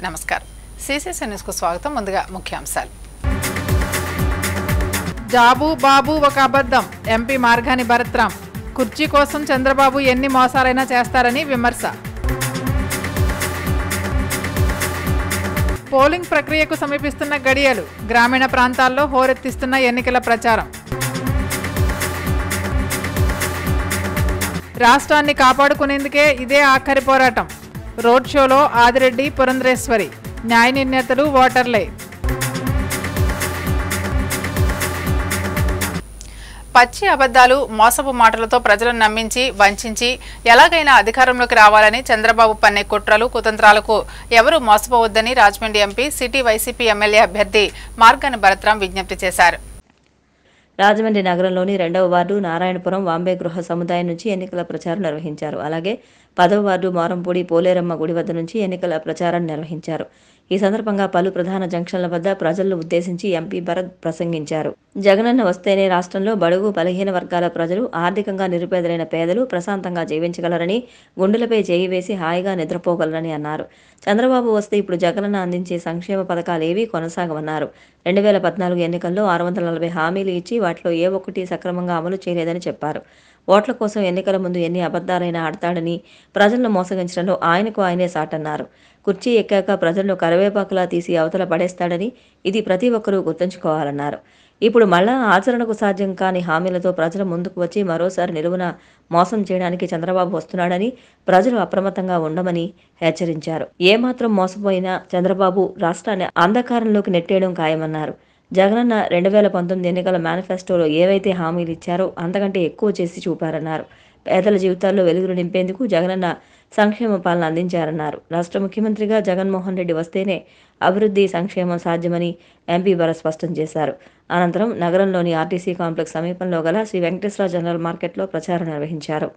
నమస్కారం. సిసిసి న్యూస్కు స్వాగతం. ముందుగా ముఖ్యాంశాలు. జాబు బాబు ఒక అబద్ధం. ఎంపీ మార్గాని భరత్రాం. కుర్చీ కోసం చంద్రబాబు ఎన్ని మోసాలైనా చేస్తారని విమర్శ. పోలింగ్ ప్రక్రియకు సమీపిస్తున్న గడియలు. గ్రామీణ ప్రాంతాల్లో హోరెత్తిస్తున్న ఎన్నికల ప్రచారం. రాష్ట్రాన్ని కాపాడుకునేందుకే ఇదే ఆఖరి పోరాటం. రోడ్ షోలో ఆదిరెడ్డి, పురంధరేశ్వరి. న్యాయ నిర్ణేతలు, ఓటర్లే. పచ్చి అబద్ధాలు, మోసపు మాటలతో ప్రజలను నమ్మించి వంచించి ఎలాగైనా అధికారంలోకి రావాలని చంద్రబాబు పన్నే కుట్రలు, కుతంత్రాలకు ఎవరూ మోసపోవద్దని Rajahmundry MP, city YCP MLA అభ్యర్థి మార్గాని భరత్రాం విజ్ఞప్తి చేశారు. రాజమండ్రి నగరంలోని 2వ వార్డు నారాయణపురం వాంబే గృహ సముదాయం నుంచి ఎన్నికల ప్రచారం నిర్వహించారు. అలాగే 10వ వార్డు మారంపూడి పోలేరమ్మ గుడి వద్ద నుంచి ఎన్నికల ప్రచారాన్ని నిర్వహించారు. ఈ సందర్భంగా పలు ప్రధాన జంక్షన్ల వద్ద ప్రజలను ఉద్దేశించి ఎంపీ భరత్ ప్రసంగించారు. జగనన్న వస్తేనే రాష్ట్రంలో బడుగు బలహీన వర్గాల ప్రజలు, ఆర్థికంగా నిరుపేదలైన పేదలు ప్రశాంతంగా జీవించగలరని, గుండెలపై చేయి వేసి హాయిగా నిద్రపోగలరని అన్నారు. చంద్రబాబు వస్తే ఇప్పుడు జగనన్న అందించే సంక్షేమ పథకాలేవీ కొనసాగమన్నారు. 2014 ఎన్నికల్లో 640 హామీలు ఇచ్చి వాటిలో ఏ ఒక్కటి సక్రమంగా అమలు చేయలేదని చెప్పారు. ఓట్ల కోసం ఎన్నికల ముందు ఎన్ని అబద్ధాలైనా ఆడతాడని, ప్రజలను మోసగించడంలో ఆయనకు ఆయనే సాటన్నారు. కుర్చీ ఎక్కాక ప్రజలను కరివేపాకులా తీసి అవతల పడేస్తాడని, ఇది ప్రతి ఒక్కరూ గుర్తుంచుకోవాలన్నారు. ఇప్పుడు మళ్ళా ఆచరణకు సాధ్యం కాని హామీలతో ప్రజల ముందుకు వచ్చి మరోసారి నిలువున మోసం చేయడానికి చంద్రబాబు వస్తున్నాడని, ప్రజలు అప్రమత్తంగా ఉండమని హెచ్చరించారు. ఏమాత్రం మోసపోయినా చంద్రబాబు రాష్ట్రాన్ని అంధకారంలోకి నెట్టేయడం ఖాయమన్నారు. జగనన్న 2019 ఎన్నికల మేనిఫెస్టోలో ఏవైతే హామీలు ఇచ్చారో అంతకంటే ఎక్కువ చేసి చూపారన్నారు. పేదల జీవితాల్లో వెలుగులు నింపేందుకు జగనన్న సంక్షేమ పాలన అందించారన్నారు. రాష్ట్ర ముఖ్యమంత్రిగా జగన్మోహన్ రెడ్డి వస్తేనే అభివృద్ధి, సంక్షేమం సాధ్యమని ఎంపీ భరత్ స్పష్టం చేశారు. అనంతరం నగరంలోని ఆర్టీసీ కాంప్లెక్స్ సమీపంలో గల శ్రీ వెంకటేశ్వర జనరల్ మార్కెట్లో ప్రచారం నిర్వహించారు.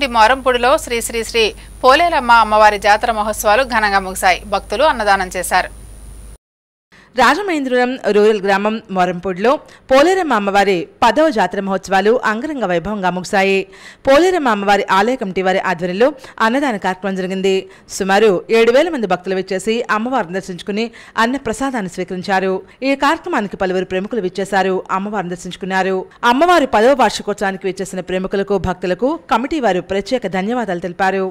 రాజమండ్రి మోరంపూడిలో శ్రీ శ్రీ శ్రీ పోలేరమ్మ అమ్మవారి జాతర మహోత్సవాలు ఘనంగా ముగిశాయి. భక్తులు అన్నదానం చేశారు. రాజమహేంద్రవరం రూరల్ గ్రామం మోరంపూడిలో పోలేరమ్మ అమ్మవారి 10వ జాతర మహోత్సవాలు అంగరంగ వైభవంగా ముగిశాయి. పోలేరమ్మ అమ్మవారి ఆలయ కమిటీ వారి ఆధ్వర్యంలో అన్నదాన కార్యక్రమం జరిగింది. సుమారు 7,000 మంది భక్తులు విచ్చేసి అమ్మవారిని దర్శించుకుని అన్న ప్రసాదాన్ని స్వీకరించారు. ఈ కార్యక్రమానికి పలువురు ప్రముఖులు విచ్చేశారు, అమ్మవారిని దర్శించుకున్నారు. అమ్మవారి 10వ వార్షికోత్సవానికి విచ్చేసిన ప్రముఖులకు, భక్తులకు కమిటీ వారు ప్రత్యేక ధన్యవాదాలు తెలిపారు.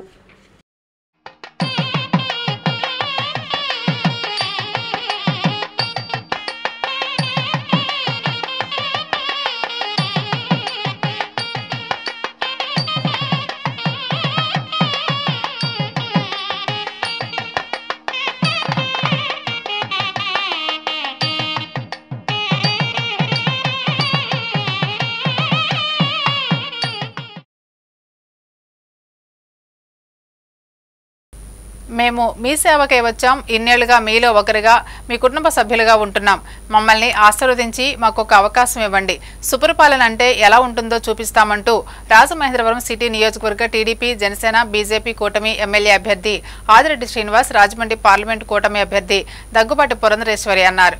మేము మీ సేవకై వచ్చాం. ఇన్నేళ్లుగా మీలో ఒకరిగా, మీ కుటుంబ సభ్యులుగా ఉంటున్నాం. మమ్మల్ని ఆశీర్వదించి మాకొక అవకాశం ఇవ్వండి. సుపరిపాలన అంటే ఎలా ఉంటుందో చూపిస్తామంటూ రాజమహేంద్రవరం సిటీ నియోజకవర్గ టీడీపీ, జనసేన, బీజేపీ కూటమి ఎమ్మెల్యే అభ్యర్థి ఆదిరెడ్డి శ్రీనివాస్, రాజమండ్రి పార్లమెంటు కూటమి అభ్యర్థి దగ్గుబాటి పురంధరేశ్వరి అన్నారు.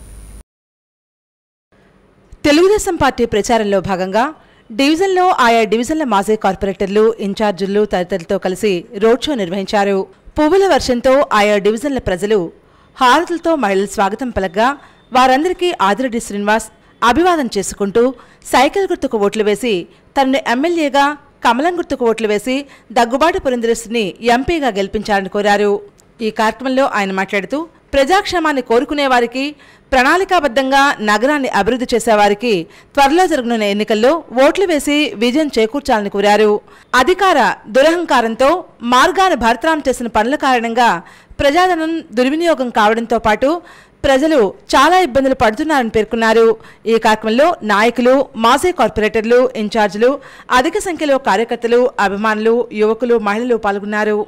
తెలుగుదేశం పార్టీ ప్రచారంలో భాగంగా డివిజన్లో ఆయా డివిజన్ల మాజీ కార్పొరేటర్లు, ఇన్ఛార్జీలు తదితరులతో కలిసి రోడ్ షో నిర్వహించారు. పువ్వుల వర్షంతో ఆయా డివిజన్ల ప్రజలు హారతులతో మహిళలు స్వాగతం పలకగా వారందరికీ ఆదిరెడ్డి శ్రీనివాస్ అభివాదం చేసుకుంటూ సైకిల్ గుర్తుకు ఓట్లు వేసి తనను ఎమ్మెల్యేగా, కమలం గుర్తుకు ఓట్లు వేసి దగ్గుబాటి పురంధరేశ్వరిని ఎంపీగా గెలిపించాలని కోరారు. ఈ కార్యక్రమంలో ఆయన మాట్లాడుతూ ప్రజాక్షేమాన్ని కోరుకునే వారికి, ప్రణాళికాబద్ధంగా నగరాన్ని అభివృద్ధి చేసేవారికి త్వరలో జరగనున్న ఎన్నికల్లో ఓట్లు వేసి విజయం చేకూర్చాలని కోరారు. అధికార దురహంకారంతో మార్గాన్ని భర్తరాం చేసిన పనుల కారణంగా ప్రజాధనం దుర్వినియోగం కావడంతో పాటు ప్రజలు చాలా ఇబ్బందులు పడుతున్నారని పేర్కొన్నారు. ఈ కార్యక్రమంలో నాయకులు, మాజీ కార్పొరేటర్లు, ఇన్ఛార్జీలు, అధిక సంఖ్యలో కార్యకర్తలు, అభిమానులు, యువకులు, మహిళలు పాల్గొన్నారు.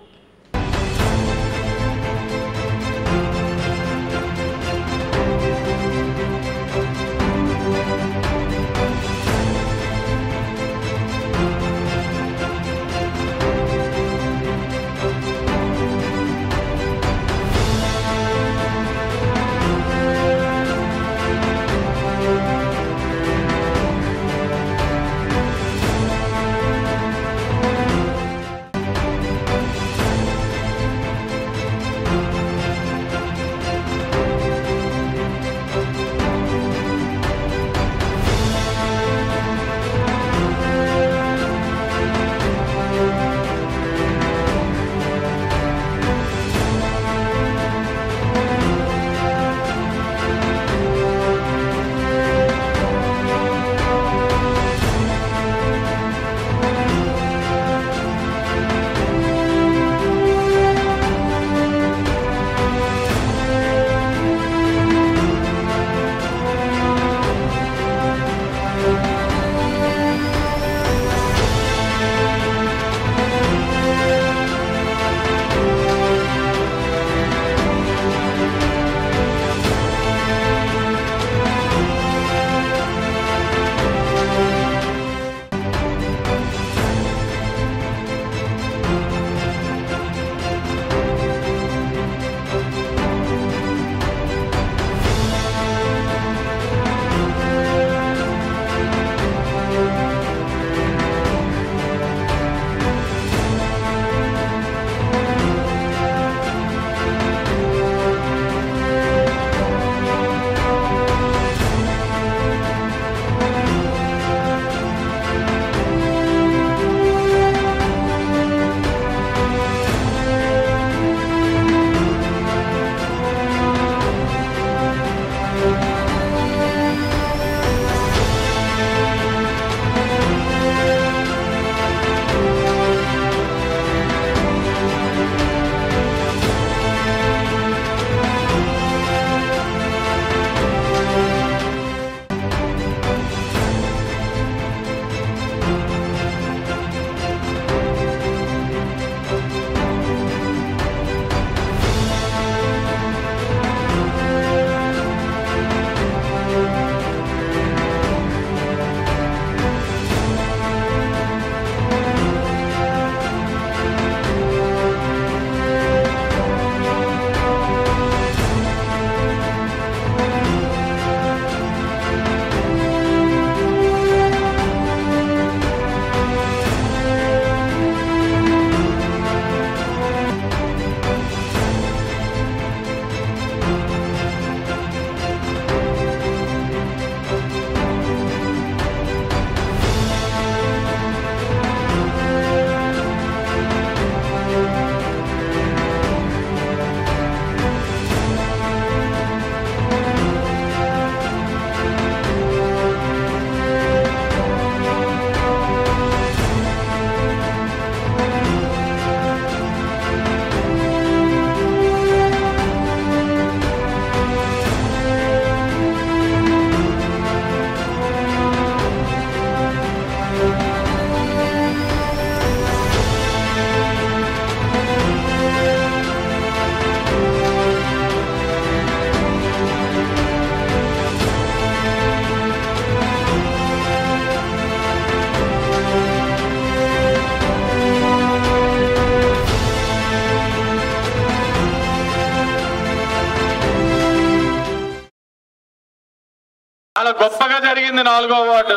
అయిపోయింది 4వ వార్డు,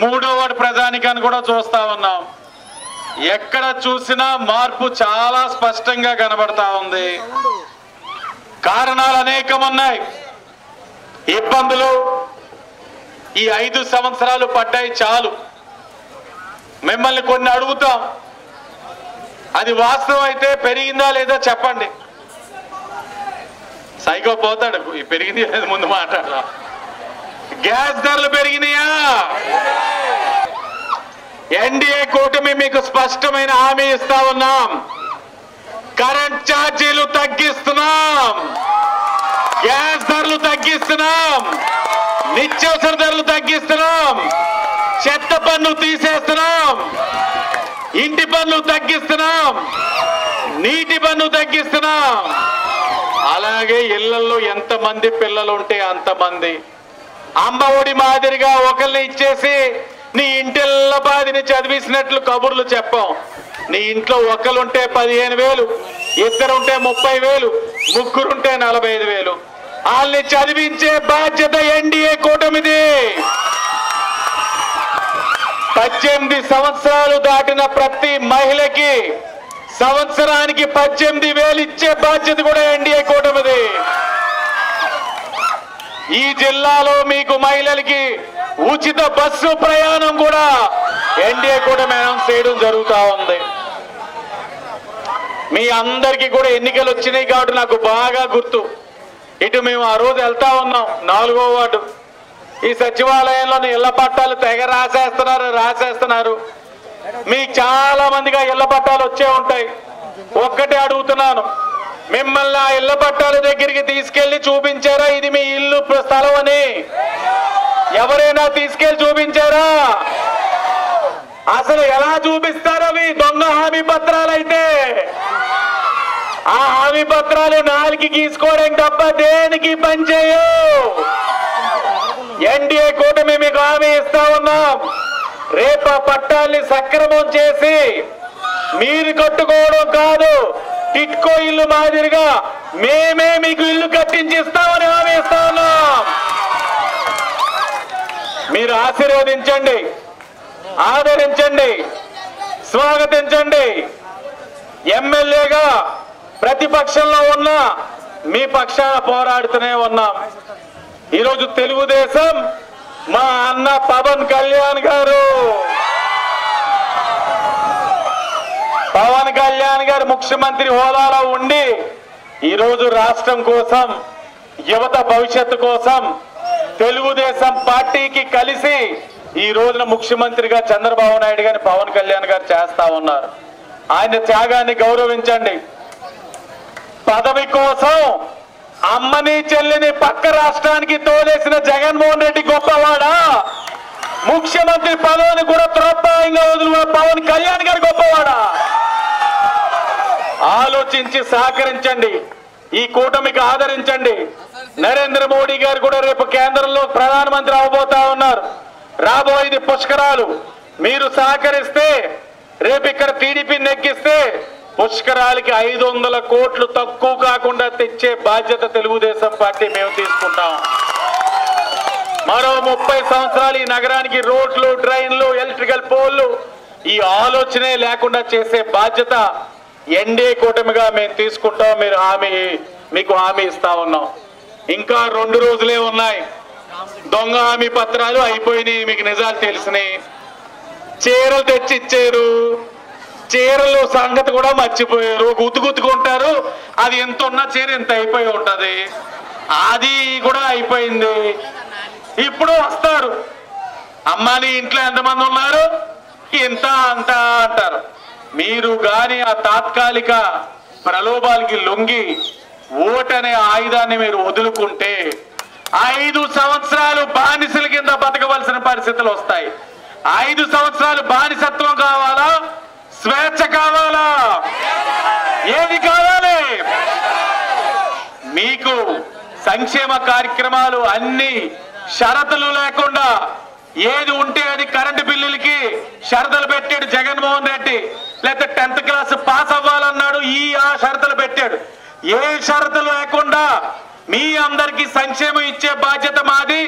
3వ వార్డు ప్రజానికాన్ని కూడా చూస్తా ఉన్నాం. ఎక్కడ చూసినా మార్పు చాలా స్పష్టంగా కనబడతా ఉంది. కారణాలు అనేకం ఉన్నాయి. ఇబ్బందులు ఈ 5 సంవత్సరాలు పడ్డాయి చాలు. మిమ్మల్ని కొన్ని అడుగుతాం, అది వాస్తవం అయితే పెరిగిందా లేదా చెప్పండి. సైకో పోతాడు, పెరిగింది లేదు ముందు మాట్లాడదాం. గ్యాస్ ధరలు పెరిగినాయా? ఎన్డీఏ కూటమి మీకు స్పష్టమైన హామీ ఇస్తా ఉన్నాం. కరెంట్ ఛార్జీలు తగ్గిస్తున్నాం, గ్యాస్ ధరలు తగ్గిస్తున్నాం, నిత్యావసర ధరలు తగ్గిస్తున్నాం, చెత్త పన్ను తీసేస్తున్నాం, ఇంటి పన్ను తగ్గిస్తున్నాం, నీటి పన్ను తగ్గిస్తున్నాం. అలాగే ఇళ్లలో ఎంతమంది పిల్లలు ఉంటే అంతమంది. అమ్మ ఒడి మాదిరిగా ఒకరిని ఇచ్చేసి నీ ఇంటిల్ల బాధిని చదివిసినట్లు కబుర్లు చెప్పాం. నీ ఇంట్లో ఒకరుంటే 15,000, ఇద్దరుంటే 30,000, ముగ్గురుంటే 45,000. వాళ్ళని చదివించే బాధ్యత ఎన్డీఏ కూటమిది. 18 సంవత్సరాలు దాటిన ప్రతి మహిళకి సంవత్సరానికి 18,000 ఇచ్చే బాధ్యత కూడా ఎన్డీఏ కూటమిది. ఈ జిల్లాలో మీకు మహిళలకి ఉచిత బస్సు ప్రయాణం కూడా ఎన్డీఏ కూటమి అనౌన్స్ చేయడం జరుగుతూ ఉంది. మీ అందరికీ కూడా ఎన్నికలు వచ్చినాయి కాబట్టి నాకు బాగా గుర్తు. ఇటు మేము ఆ రోజు వెళ్తా ఉన్నాం 4వ వార్డు. ఈ సచివాలయంలోని ఇళ్ల పట్టాలు తెగ రాసేస్తున్నారు. మీకు చాలా మందిగా ఇళ్ల పట్టాలు వచ్చే ఉంటాయి. ఒక్కటే అడుగుతున్నాను, మిమ్మల్ని ఆ ఇళ్ల పట్టాల దగ్గరికి తీసుకెళ్లి చూపించారా ఇది మీ ఇల్లు స్థలం అని? ఎవరైనా తీసుకెళ్లి చూపించారా? అసలు ఎలా చూపిస్తారో మీ దొంగ హామీ పత్రాలు అయితే? ఆ హామీ పత్రాలు 4కి గీసుకోవడానికి తప్ప దేనికి పనిచేయు. ఎన్డీఏ కూటమి మీకు హామీ ఇస్తా ఉన్నాం. రేపు ఆ పట్టాల్ని సక్రమం చేసి మీరు కట్టుకోవడం కాదు, టిట్కో ఇల్లు మాదిరిగా మేమే మీకు ఇల్లు కట్టించి ఇస్తామని హామీ ఇస్తా ఉన్నాం. మీరు ఆశీర్వదించండి, ఆదరించండి, స్వాగతించండి. ఎమ్మెల్యేగా ప్రతిపక్షంలో ఉన్న మీ పక్షాన పోరాడుతూనే ఉన్నాం. ఈరోజు తెలుగుదేశం మా అన్న పవన్ కళ్యాణ్ గారు ముఖ్యమంత్రి హోదాలో ఉండి ఈరోజు రాష్ట్రం కోసం, యువత భవిష్యత్తు కోసం తెలుగుదేశం పార్టీకి కలిసి ఈ రోజున ముఖ్యమంత్రిగా చంద్రబాబు నాయుడు గారిని పవన్ కళ్యాణ్ గారు చేస్తా ఉన్నారు. ఆయన త్యాగాన్ని గౌరవించండి. పదవి కోసం అమ్మని చెల్లిని పక్క రాష్ట్రానికి తోలేసిన జగన్మోహన్ రెడ్డి గొప్పవాడా? ముఖ్యమంత్రి పదవిని కూడా త్రోత్సాహంగా వదిలిన పవన్ కళ్యాణ్ గారు గొప్పవాడా? ఆలోచించి సహకరించండి, ఈ కూటమికి ఆదరించండి. నరేంద్ర మోడీ గారు కూడా రేపు కేంద్రంలో ప్రధానమంత్రి అవబోతా ఉన్నారు. రాబోయేది పుష్కరాలు. మీరు సహకరిస్తే రేపు ఇక్కడ టీడీపీ నెగ్గిస్తే పుష్కరాలకి 500 కోట్లు తక్కువ కాకుండా తెచ్చే బాధ్యత తెలుగుదేశం పార్టీ మేము తీసుకుంటాం. మరో 30 సంవత్సరాలు ఈ నగరానికి రోడ్లు, డ్రైన్లు, ఎలక్ట్రికల్ పోల్లు ఈ ఆలోచనే లేకుండా చేసే బాధ్యత ఎన్డీఏ కూటమిగా మేము తీసుకుంటాం. మీకు హామీ ఇస్తా ఉన్నాం. ఇంకా 2 రోజులే ఉన్నాయి. దొంగ హామీ పత్రాలు అయిపోయినాయి, మీకు నిజాలు తెలిసినాయి. చీరలు తెచ్చి ఇచ్చారు, చీరలు సంగతి కూడా మర్చిపోయారు. గుర్తుకుంటారు, అది ఎంత ఉన్న చీర ఎంత అయిపోయి ఉంటది, అది కూడా అయిపోయింది. ఇప్పుడు వస్తారు, అమ్మా నీ ఇంట్లో ఎంతమంది ఉన్నారు, ఇంత అంత అంటారు. మీరు గాని ఆ తాత్కాలిక ప్రలోభాలకి లొంగి ఓటనే ఆయుధాన్ని మీరు వదులుకుంటే 5 సంవత్సరాలు బానిసల కింద బతకవలసిన పరిస్థితులు వస్తాయి. 5 సంవత్సరాలు బానిసత్వం కావాలా, స్వేచ్ఛ కావాలా, ఏది కావాలి? మీకు సంక్షేమ కార్యక్రమాలు అన్ని షరతులు లేకుండా ఏది ఉంటే అది కరెంటు బిల్లులకి షరతులు పెట్టాడు జగన్మోహన్ రెడ్డి. లేకపోతే 10th క్లాస్ పాస్ అవ్వాలన్నాడు, ఆ షరతులు పెట్టాడు. ఏ షరతులు లేకుండా మీ అందరికీ సంక్షేమం ఇచ్చే బాధ్యత మాది.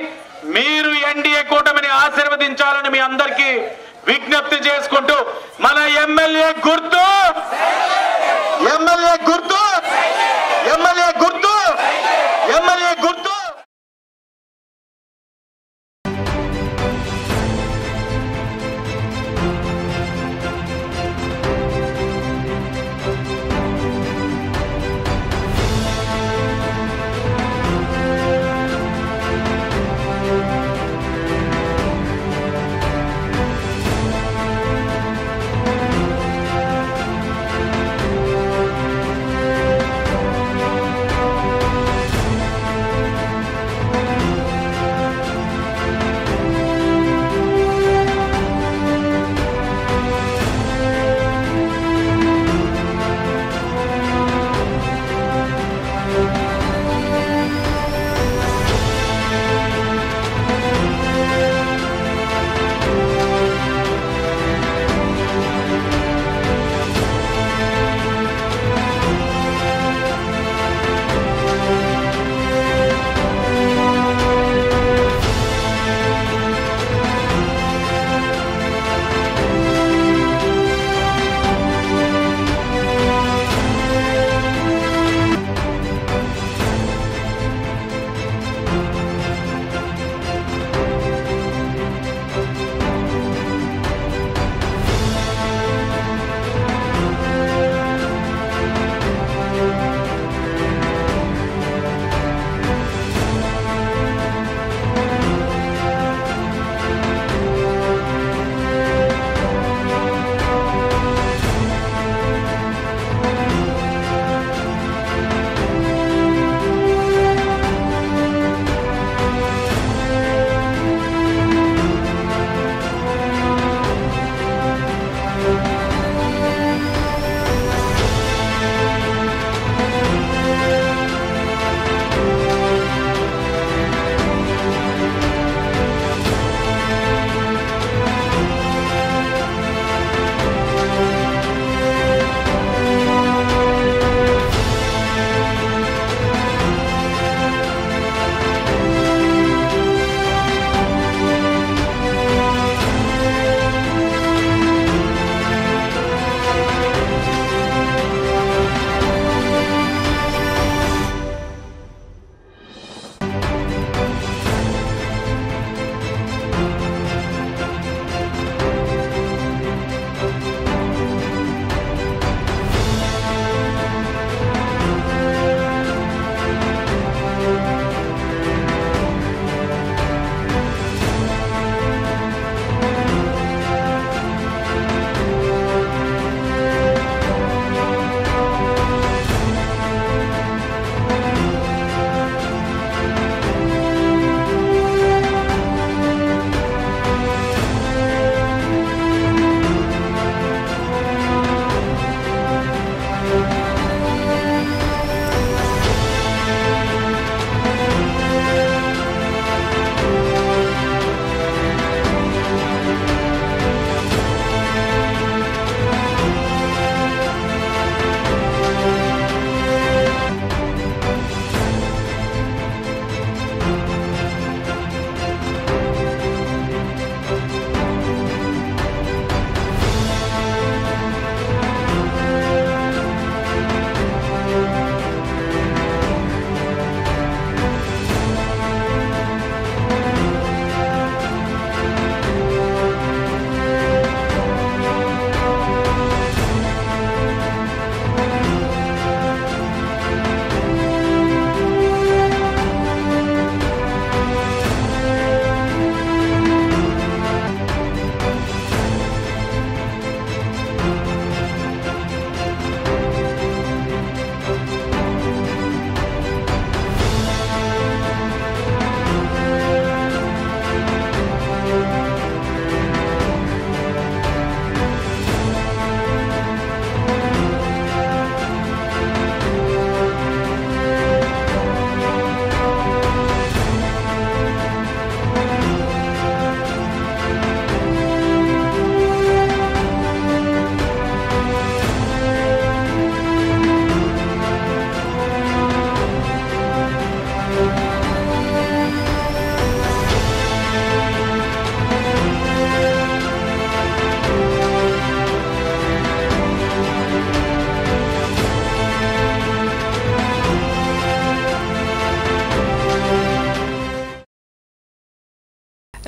మీరు ఎన్డీఏ కూటమిని ఆశీర్వదించాలని మీ అందరికీ విజ్ఞప్తి చేసుకుంటూ మన ఎమ్మెల్యే గుర్తు ఎమ్మెల్యే గుర్తు ఎమ్మెల్యే గుర్తు ఎమ్మెల్యే గుర్తు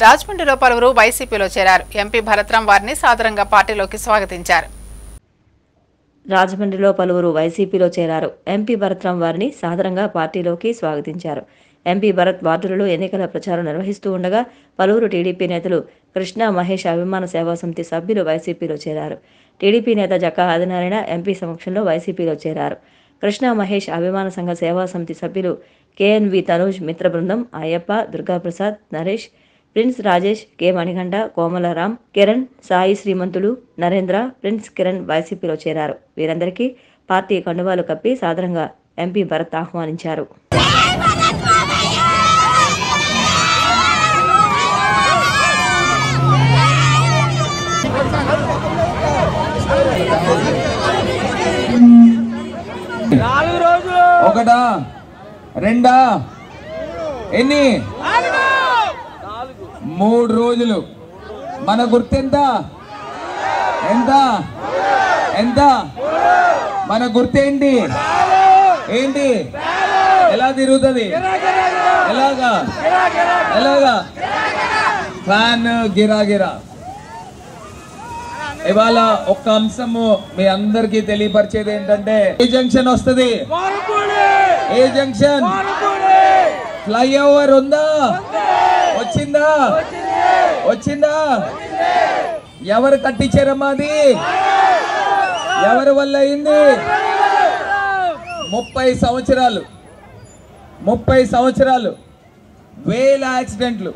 రాజమండ్రిలో పలువురు వైసీపీలో చేరారు. ఎంపీ భరత్రాం వారిని సాదరంగా పార్టీలోకి స్వాగతించారు. రాజమండ్రిలో పలువురు వైసీపీలో చేరారు. ఎంపీ భరత్రాం వారిని సాదరంగా పార్టీలోకి స్వాగతించారు. ఎంపీ భరత్ వార్డులలో ఎన్నికల ప్రచారం నిర్వహిస్తూ ఉండగా పలువురు టీడీపీ నేతలు కృష్ణా మహేష్ అభిమాన సేవా సమితి సభ్యులు వైసీపీలో చేరారు. టీడీపీ నేత జక్కా ఆదినారాయణ ఎంపీ సమక్షంలో వైసీపీలో చేరారు. కృష్ణా మహేష్ అభిమాన సంఘ సేవా సమితి సభ్యులు కేఎన్వి తనూజ్, మిత్ర బృందం, అయ్యప్ప, దుర్గాప్రసాద్, నరేష్, ప్రిన్స్ రాజేష్, కె మణికంఠ, కోమలరాం, కిరణ్, సాయి శ్రీమంతులు, నరేంద్ర, ప్రిన్స్ కిరణ్ వైసీపీలో చేరారు. వీరందరికీ పార్టీ కండువాలు కప్పి సాదరంగా ఎంపీ భరత్ ఆహ్వానించారు. ఒకటా రెండా ఎన్ని 3 రోజులు మన గుర్తెంత ఎంత ఎంత మన గుర్తేంటి ఏంటి ఎలా తిరుగుతుంది ఎలాగా ఎలాగా ఫ్యాన్ గిరా ఇవాళ ఒక్క అంశము మీ అందరికీ తెలియపరిచేది ఏంటంటే ఏ జంక్షన్ వస్తుంది ఏ జంక్షన్ ఫ్లైఓవర్ ఉందా వచ్చిందా వచ్చిందా ఎవరు కట్టించారమ్మా అది ఎవరి వల్ల అయింది 30 సంవత్సరాలు వేల యాక్సిడెంట్లు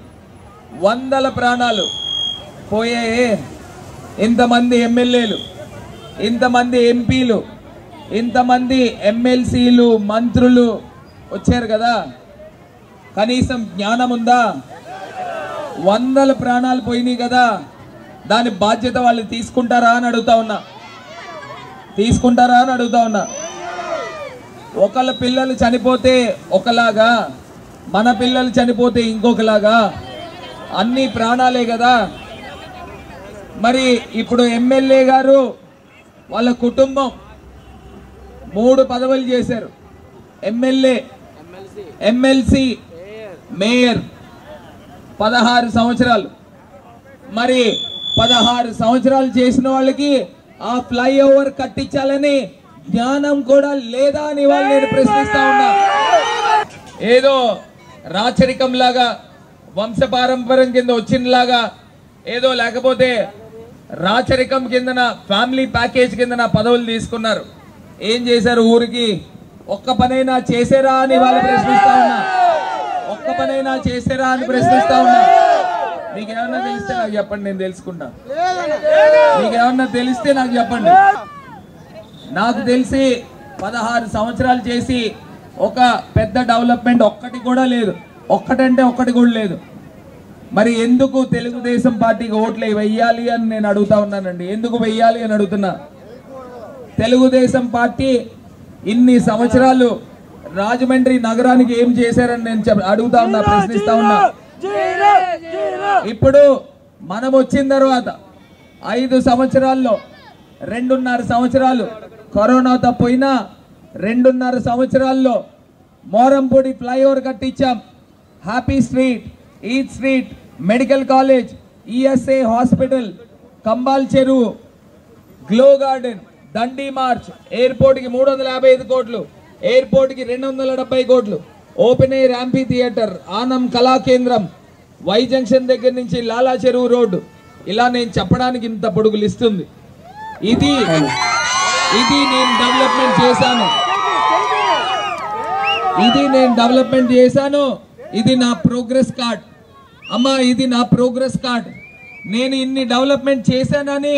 వందల ప్రాణాలు పోయాయి. ఇంతమంది ఎమ్మెల్యేలు ఇంతమంది ఎంపీలు ఇంతమంది ఎమ్మెల్సీలు మంత్రులు వచ్చారు కదా, కనీసం జ్ఞానం ఉందా? వందల ప్రాణాలు పోయినాయి కదా, దాని బాధ్యత వాళ్ళు తీసుకుంటారా అని అడుగుతా ఉన్నా. ఒకళ్ళ పిల్లలు చనిపోతే ఒకలాగా, మన పిల్లలు చనిపోతే ఇంకొకలాగా, అన్ని ప్రాణాలే కదా. మరి ఇప్పుడు ఎమ్మెల్యే గారు వాళ్ళ కుటుంబం 3 పదవులు చేశారు. ఎమ్మెల్యే, ఎమ్మెల్సీ, మేయర్ 16 సంవత్సరాలు. మరి 16 సంవత్సరాలు చేసిన వాళ్ళకి ఆ ఫ్లైఓవర్ కట్టించాలని జ్ఞానం కూడా లేదా అని వాళ్ళు నేను ప్రశ్నిస్తా ఉన్నా. ఏదో రాచరికం లాగా వంశపారంపర్యం కింద వచ్చినలాగా ఏదో, లేకపోతే రాచరికం కిందన ఫ్యామిలీ ప్యాకేజ్ కిందన పదవులు తీసుకున్నారు. ఏం చేశారు? ఊరికి ఒక్క పనైనా చేసారా అని వాళ్ళు ప్రశ్నిస్తా ఉన్నా. ఒక్క పనైనా చేసారా అని ప్రశ్నిస్తా ఉన్నా. మీకేమన్నా తెలిస్తే నాకు చెప్పండి, నేను తెలుసుకుంటా. మీకేమన్నా తెలిస్తే నాకు చెప్పండి. నాకు తెలిసి 16 సంవత్సరాలు చేసి ఒక పెద్ద డెవలప్మెంట్ ఒక్కటి కూడా లేదు. ఒక్కటంటే ఒక్కటి కూడా లేదు. మరి ఎందుకు తెలుగుదేశం పార్టీకి ఓట్లు వెయ్యాలి అని నేను అడుగుతా ఉన్నానండి. ఎందుకు వెయ్యాలి అని అడుగుతున్నా. తెలుగుదేశం పార్టీ ఇన్ని సంవత్సరాలు రాజమండ్రి నగరానికి ఏం చేశారని నేను అడుగుతా ఉన్నా, ప్రశ్నిస్తా ఉన్నా. ఇప్పుడు మనం వచ్చిన తర్వాత 5 సంవత్సరాల్లో 2.5 సంవత్సరాలు కరోనాతో పోయినా 2.5 సంవత్సరాల్లో మోరంపూడి ఫ్లైఓవర్ కట్టించాం. Happy street, eat street, medical college, ESI hospital, Kambal Cheruvu, glow garden, దండి మార్చ్, ఎయిర్పోర్ట్కి 355 కోట్లు, ఎయిర్పోర్ట్కి 270 కోట్లు, ఓపెన్ ఎయిర్ యాంపీ థియేటర్, ఆనం కళా కేంద్రం, వై జంక్షన్ దగ్గర నుంచి లాలా చెరువు రోడ్డు, ఇలా నేను చెప్పడానికి ఇంత పొడుగు లిస్ట్ ఉంది. ఇది నేను డెవలప్మెంట్ చేశాను. ఇది నా ప్రోగ్రెస్ కార్డ్ అమ్మా, ఇది నా ప్రోగ్రెస్ కార్డ్. నేను ఇన్ని డెవలప్మెంట్ చేశానని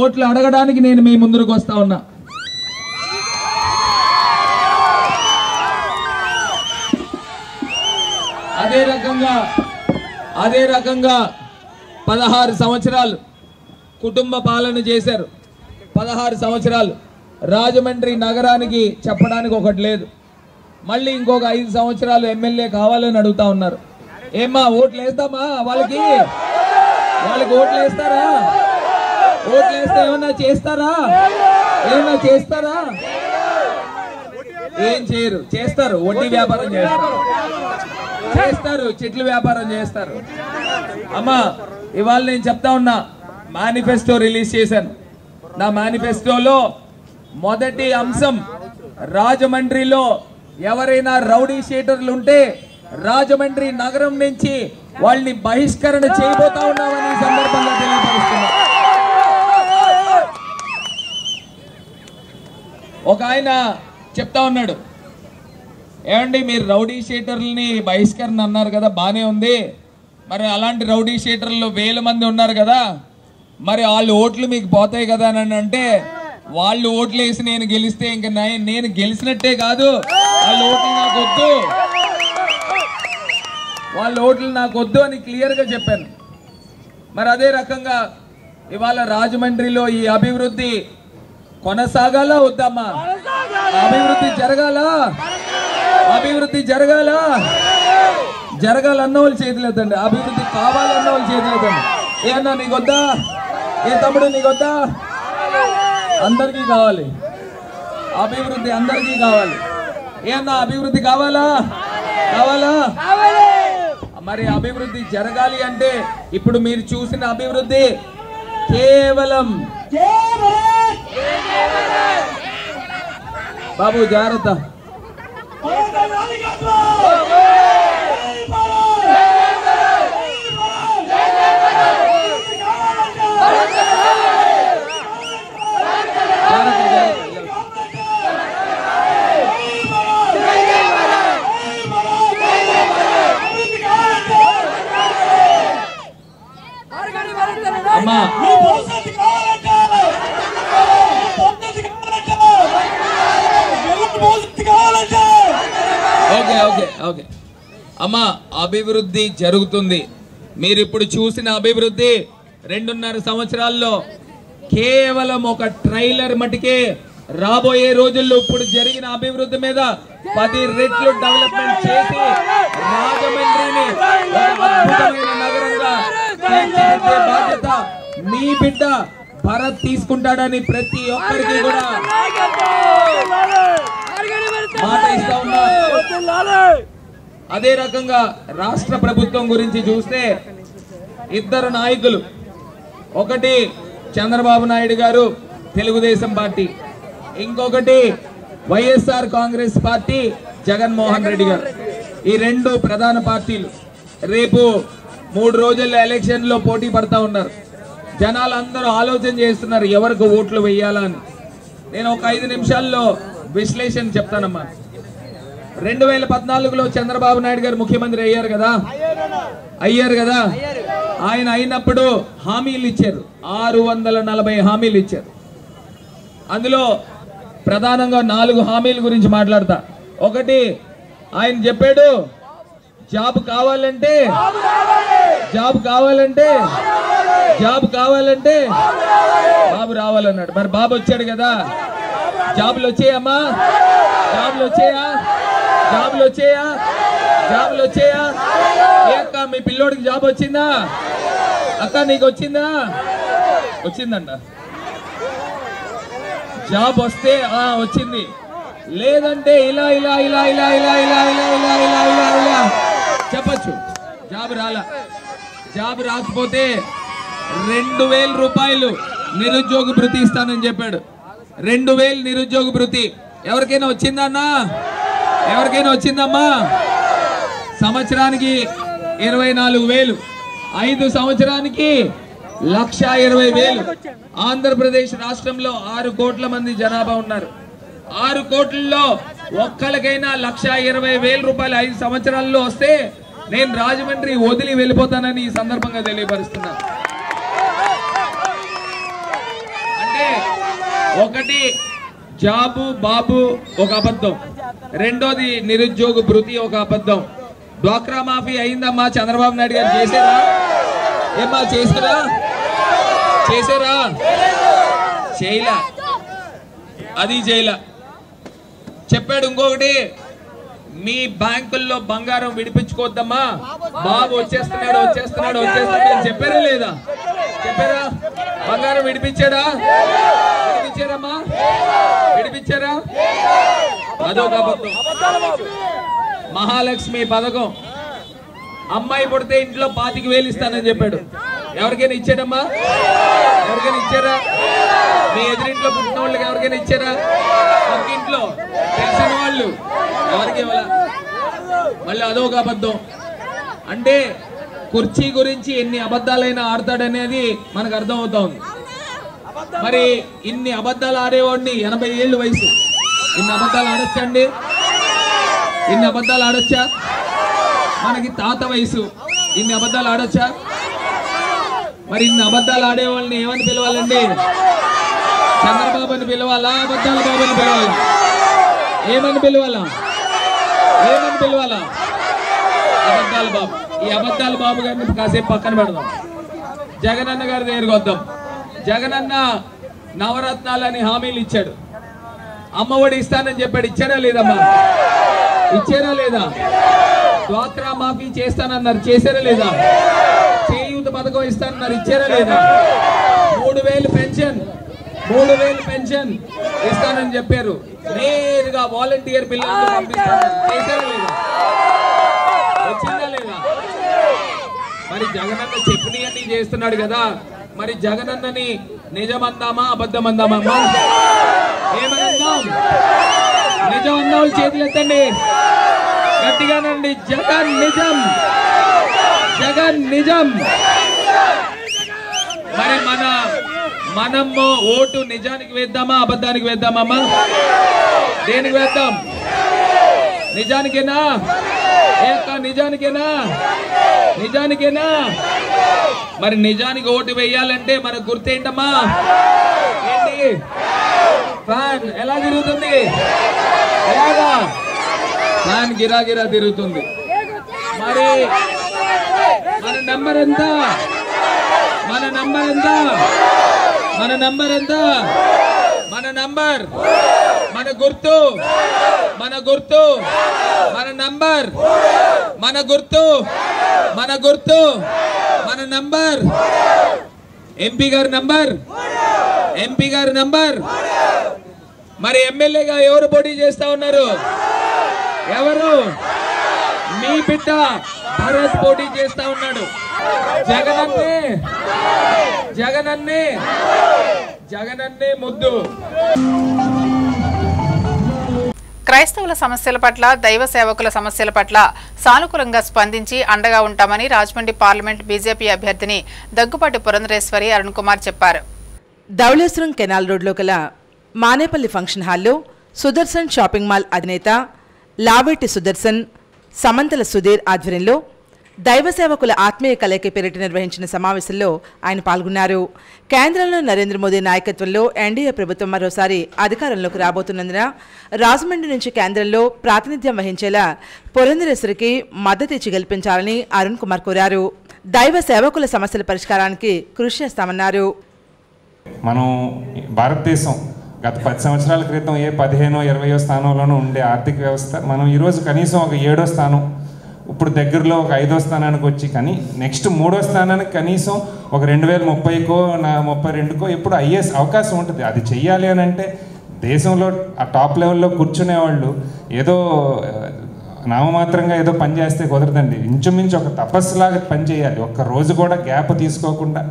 ఓట్లు అడగడానికి నేను మీ ముందుకు వస్తా ఉన్నా. అదే రకంగా 16 సంవత్సరాలు కుటుంబ పాలన చేశారు. 16 సంవత్సరాలు రాజమండ్రి నగరానికి చెప్పడానికి ఒకటి లేదు. మళ్ళీ ఇంకొక 5 సంవత్సరాలు ఎమ్మెల్యే కావాలని అడుగుతా ఉన్నారు. ఏమ్మా ఓట్లు వేస్తామా? వాళ్ళకి ఓట్లు వేస్తారా? ఓట్లు వేస్తే ఏమన్నా చేస్తారా? ఏం చేయరు. చేస్తారు, వడ్డీ వ్యాపారం చేస్తారు, చెట్లు వ్యాపారం చేస్తారు. అమ్మా ఇవాళ నేను చెప్తా ఉన్నా, మేనిఫెస్టో రిలీజ్ చేశాను. నా మేనిఫెస్టోలో మొదటి అంశం, రాజమండ్రిలో ఎవరైనా రౌడీ షీటర్లు ఉంటే రాజమండ్రి నగరం నుంచి వాళ్ళని బహిష్కరణ చేయబోతా ఉన్నామని ఈ సందర్భంగా తెలియపరుస్తున్నా. ఒక ఆయన చెప్తా ఉన్నాడు, ఏమండి మీరు రౌడీ షీటర్లని బహిష్కరణ అన్నారు కదా, బానే ఉంది, మరి అలాంటి రౌడీ షీటర్లు 1000 మంది ఉన్నారు కదా, మరి వాళ్ళు ఓట్లు మీకు పోతాయి కదా అని అంటే, వాళ్ళు ఓట్లు వేసి నేను గెలిస్తే ఇంకా నేను గెలిచినట్టే కాదు, వాళ్ళ ఓట్లు నాకు వద్దు, వాళ్ళ ఓట్లు నాకు వద్దు అని క్లియర్గా చెప్పాను. మరి అదే రకంగా ఇవాళ రాజమండ్రిలో ఈ అభివృద్ధి కొనసాగాలా వద్దామా? అభివృద్ధి జరగాలా? అభివృద్ధి జరగాలా? జరగాలన్న వాళ్ళు చేతులేదండి, అభివృద్ధి కావాలన్న వాళ్ళు చేతులేదండి. ఏ అన్నా నీకు వద్దా? ఏ తమ్ముడు నీకు వద్దా? అందరికీ కావాలి అభివృద్ధి, అందరికీ కావాలి. ఏ అన్నా అభివృద్ధి కావాలా? కావాలా? మరి అభివృద్ధి జరగాలి అంటే ఇప్పుడు మీరు చూసిన అభివృద్ధి కేవలం, బాబు జాగ్రత్త, అమ్మా ఓకే ఓకే ఓకే అమ్మా, అభివృద్ధి జరుగుతుంది. మీరు ఇప్పుడు చూసిన అభివృద్ధి 2.5 సంవత్సరాల్లో కేవలం ఒక ట్రైలర్ మటుకే. రాబోయే రోజుల్లో ఇప్పుడు జరిగిన అభివృద్ధి మీద 10 రెట్లు డెవలప్మెంట్ చేసి రాజమండ్రిని అద్భుతమైన నగరంగా తీర్చిదిద్దే బాధ్యత మీ బిడ్డ భరత్ తీసుకుంటాడని ప్రతి ఒక్కరికి కూడా మాట ఇస్తా ఉన్నా. అదే రకంగా రాష్ట్ర ప్రభుత్వం గురించి చూస్తే 2 నాయకులు, ఒకటి చంద్రబాబు నాయుడు గారు తెలుగుదేశం పార్టీ, ఇంకొకటి వైఎస్ఆర్ కాంగ్రెస్ పార్టీ జగన్మోహన్ రెడ్డి గారు. ఈ 2 ప్రధాన పార్టీలు రేపు 3 రోజుల్లో ఎలక్షన్ లో పోటీ పడతా ఉన్నారు. జనాలు అందరూ ఆలోచన చేస్తున్నారు ఎవరికి ఓట్లు వేయాలా అని. నేను ఒక 5 నిమిషాల్లో విశ్లేషణ చెప్తానమ్మా. 2014లో చంద్రబాబు నాయుడు గారు ముఖ్యమంత్రి అయ్యారు కదా. ఆయన అయినప్పుడు హామీలు ఇచ్చారు, 640 హామీలు ఇచ్చారు. అందులో ప్రధానంగా 4 హామీల గురించి మాట్లాడతా. ఒకటి, ఆయన చెప్పాడు జాబ్ కావాలంటే బాబు రావాలన్నాడు. మరి బాబు వచ్చాడు కదా. జాబులు వచ్చాయమ్మా? జాబులు వచ్చాయా? ఏ అక్క మీ పిల్లోడికి జాబ్ వచ్చిందా? అక్క నీకు వచ్చిందా? వచ్చిందంట. జాబ్ వస్తే వచ్చింది, లేదంటే ఇలా చెప్పచ్చు. జాబ్ రాకపోతే 2000 రూపాయలు నిరుద్యోగ భృతి ఇస్తానని చెప్పాడు. 2000 నిరుద్యోగ భృతి ఎవరికైనా వచ్చిందన్నా? ఎవరికైనా వచ్చిందమ్మా? సంవత్సరానికి 24,000, 5 సంవత్సరానికి 1,20,000. ఆంధ్రప్రదేశ్ రాష్ట్రంలో 6 కోట్ల మంది జనాభా ఉన్నారు. 6 కోట్లలో ఒక్కరికైనా 1,20,000 రూపాయలు 5 సంవత్సరాల్లో వస్తే నేను రాజమండ్రి వదిలి వెళ్ళిపోతానని ఈ సందర్భంగా తెలియపరుస్తున్నా. అంటే ఒకటి జాబు బాబు ఒక అబద్ధం, రెండోది నిరుద్యోగ భృతి ఒక అబద్ధం. డ్వాక్రా మాఫీ అయిందమ్మా? చంద్రబాబు నాయుడు గారు చేశారా? ఏమ్మా చేశారా? చేయలా. అది చేయలా. చెప్పాడు ఇంకొకటి, మీ బ్యాంకుల్లో బంగారం విడిపించుకోవద్దమ్మా, బాబు వచ్చేస్తున్నాడు అని చెప్పారా లేదా? చెప్పారా? బంగారం విడిపించారమ్మా? విడిపించారా? అదొక అబద్ధం. మహాలక్ష్మి పథకం అమ్మాయి పుడితే ఇంట్లో 25,000 ఇస్తానని చెప్పాడు. ఎవరికైనా ఇచ్చాడమ్మా? ఎవరికైనా ఇచ్చారా? మీ ఎదురింట్లో పుట్టిన వాళ్ళకి ఎవరికైనా ఇచ్చారా? ఒక ఇంట్లో తెలిసిన వాళ్ళు ఎవరికి ఇవ్వాలా? మళ్ళీ అదొక అబద్ధం. అంటే కుర్చీ గురించి ఎన్ని అబద్ధాలైనా ఆడతాడనేది మనకు అర్థం అవుతా ఉంది. మరి ఇన్ని అబద్ధాలు ఆడేవాడిని 80 ఏళ్ళు వయసు, ఇన్ని అబద్ధాలు ఆడొచ్చా అండి? ఇన్ని అబద్ధాలు ఆడొచ్చా? మనకి తాత వయసు, ఇన్ని అబద్ధాలు ఆడొచ్చా? మరి ఇన్ని అబద్ధాలు ఆడేవాళ్ళని ఏమని పిలవాలండి? చంద్రబాబు అని పిలవాలా? అబద్ధాల బాబు అని పిలవాలా? ఏమని పిలవాలా? ఏమని పిలవాలా? అబద్ధాల బాబు. ఈ అబద్ధాల బాబు గారిని కాసేపు పక్కన పెడదాం. జగనన్న గారి దగ్గరికి వద్దాం. జగనన్న నవరత్నాలని హామీలు ఇచ్చాడు. అమ్మఒడి ఇస్తానని చెప్పాడు. ఇచ్చారా లేదమ్మా? ఇచ్చారా లేదా? డ్వాక్రా మాఫీ చేస్తానన్నారు. చేశారా లేదా? చేయూత పథకం ఇస్తానన్నారు. ఇచ్చారా లేదా? 3,000 పెన్షన్, 3,000 పెన్షన్ ఇస్తానని చెప్పారు. నేరుగా వాలంటీర్ పిల్లలతో పంపిస్తాను. చేశారా లేదా? వచ్చిందా లేదా? మరి జగనన్న చెప్పినవన్నీ చేస్తున్నాడు కదా. మరి జగనన్నని నిజమందామా అబద్ధమందామా? ఏమనందాం? నిజం అన్న వాళ్ళు చేతులు ఎత్తండి గట్టిగానండి. జగన్ నిజం, జగన్ నిజం. మరి మనము ఓటు నిజానికి వేద్దామా అబద్ధానికి వేద్దామమ్మా? దేనికి వేద్దాం? నిజానికేనా? నిజానికేనా? నిజానికేనా? మరి నిజానికి ఓటు వేయాలంటే మన గుర్తేంటమ్మా? ఏంటి? ఫ్యాన్ ఎలా తిరుగుతుంది? ఎలాగా? ఫ్యాన్ గిరాగిరా తిరుగుతుంది. మరి మన నంబర్ ఎంత? మన నంబర్ ఎంత? మన నంబర్ ఎంత? మన నంబర్, మన గుర్తు, మన గుర్తు, మన నంబర్, మన గుర్తు, మన గుర్తు, మన నంబర్. ఎంపీ గారి నంబర్, ఎంపీ గారి నంబర్. మరి ఎమ్మెల్యేగా ఎవరు పోటీ చేస్తా ఉన్నారు? ఎవరు? మీ బిడ్డ భరత్ పోటీ చేస్తా ఉన్నాడు. జగనన్నే, జగనన్నే, జగనన్నే ముద్దు. క్రైస్తవుల సమస్యల పట్ల, దైవ సేవకుల సమస్యల పట్ల సానుకూలంగా స్పందించి అండగా ఉంటామని రాజమండ్రి పార్లమెంట్ బీజేపీ అభ్యర్థిని దగ్గుపాటి పురంధరేశ్వరి అరుణ్ కుమార్ చెప్పారు. ధవళేశ్వరం కెనాల్ రోడ్లో గల మానేపల్లి ఫంక్షన్ హాల్లో సుదర్శన్ షాపింగ్ మాల్ అధినేత లావేటి సుదర్శన్, సమంతల సుధీర్ ఆధ్వర్యంలో దైవ సేవకుల ఆత్మీయ కలయిక పేరిట నిర్వహించిన సమావేశంలో ఆయన పాల్గొన్నారు. కేంద్రంలో నరేంద్ర మోదీ నాయకత్వంలో ఎన్డీఏ ప్రభుత్వం మరోసారి అధికారంలోకి రాబోతున్నందున రాజమండ్రి నుంచి కేంద్రంలో ప్రాతినిధ్యం వహించేలా పురంధరేశ్వరికి మద్దతు ఇచ్చి గెలిపించాలని అరుణ్ కుమార్ కోరారు. దైవ సేవకుల సమస్యల పరిష్కారానికి కృషి చేస్తామన్నారు. మనం భారతదేశం గత 10 సంవత్సరాల క్రితం ఏ 15వ 20వ స్థానంలోనూ ఉండే ఆర్థిక వ్యవస్థ మనం ఈరోజు కనీసం ఒక 7వ స్థానం, ఇప్పుడు దగ్గరలో ఒక 5వ స్థానానికి వచ్చి, కానీ నెక్స్ట్ 3వ స్థానానికి కనీసం ఒక 2030కో 32కో ఎప్పుడు అయ్యే అవకాశం ఉంటుంది. అది చెయ్యాలి అని అంటే దేశంలో ఆ టాప్ లెవెల్లో కూర్చునేవాళ్ళు ఏదో నామమాత్రంగా ఏదో పని చేస్తే కుదరదండి. ఇంచుమించు ఒక తపస్సులాగా పని చేయాలి. ఒక్క రోజు కూడా గ్యాప్ తీసుకోకుండా.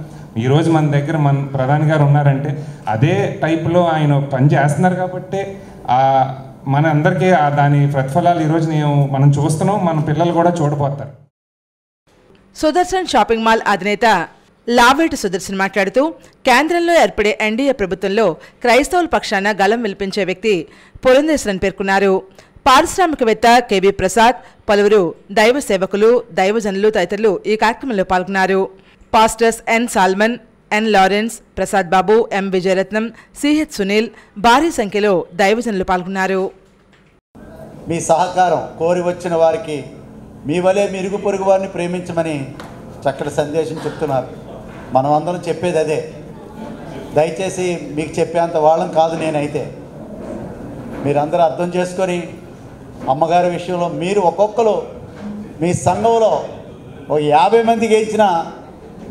ఈరోజు మన దగ్గర మన ప్రధాని గారు ఉన్నారంటే అదే టైప్లో ఆయన పని చేస్తున్నారు కాబట్టి మన అందరికీ దాని ప్రతిఫలాలు ఈరోజు మనం చూస్తున్నాం, మన పిల్లలు కూడా చూడబోతారు. సుదర్శన్ షాపింగ్ మాల్ అధినేత లావేటి సుదర్శన్ మాట్లాడుతూ కేంద్రంలో ఏర్పడే ఎన్డీఏ ప్రభుత్వంలో క్రైస్తవుల పక్షాన గళం వినిపించే వ్యక్తి పురంధేశ్వరన్ పేర్కొన్నారు. పారిశ్రామికవేత్త కెవి ప్రసాద్, పలువురు దైవ సేవకులు, దైవజనులు తదితరులు ఈ కార్యక్రమంలో పాల్గొన్నారు. పాస్టర్స్ ఎన్ సాల్మన్, ఎన్ లారెన్స్, ప్రసాద్ బాబు, ఎం విజయరత్నం, సిహెచ్ సునీల్, భారీ సంఖ్యలో దైవజనులు పాల్గొన్నారు. మీ సహకారం కోరి వచ్చిన వారికి మీ వలె మీ ఇరుగు పొరుగు వారిని ప్రేమించమని చక్కటి సందేశం చెప్తున్నారు. మనం అందరం చెప్పేది అదే. దయచేసి మీకు చెప్పేంత వాళ్ళం కాదు నేనైతే. మీరందరూ అర్థం చేసుకొని అమ్మగారి విషయంలో మీరు ఒక్కొక్కరు మీ సంఘంలో ఒక 50 మందికి ఇచ్చిన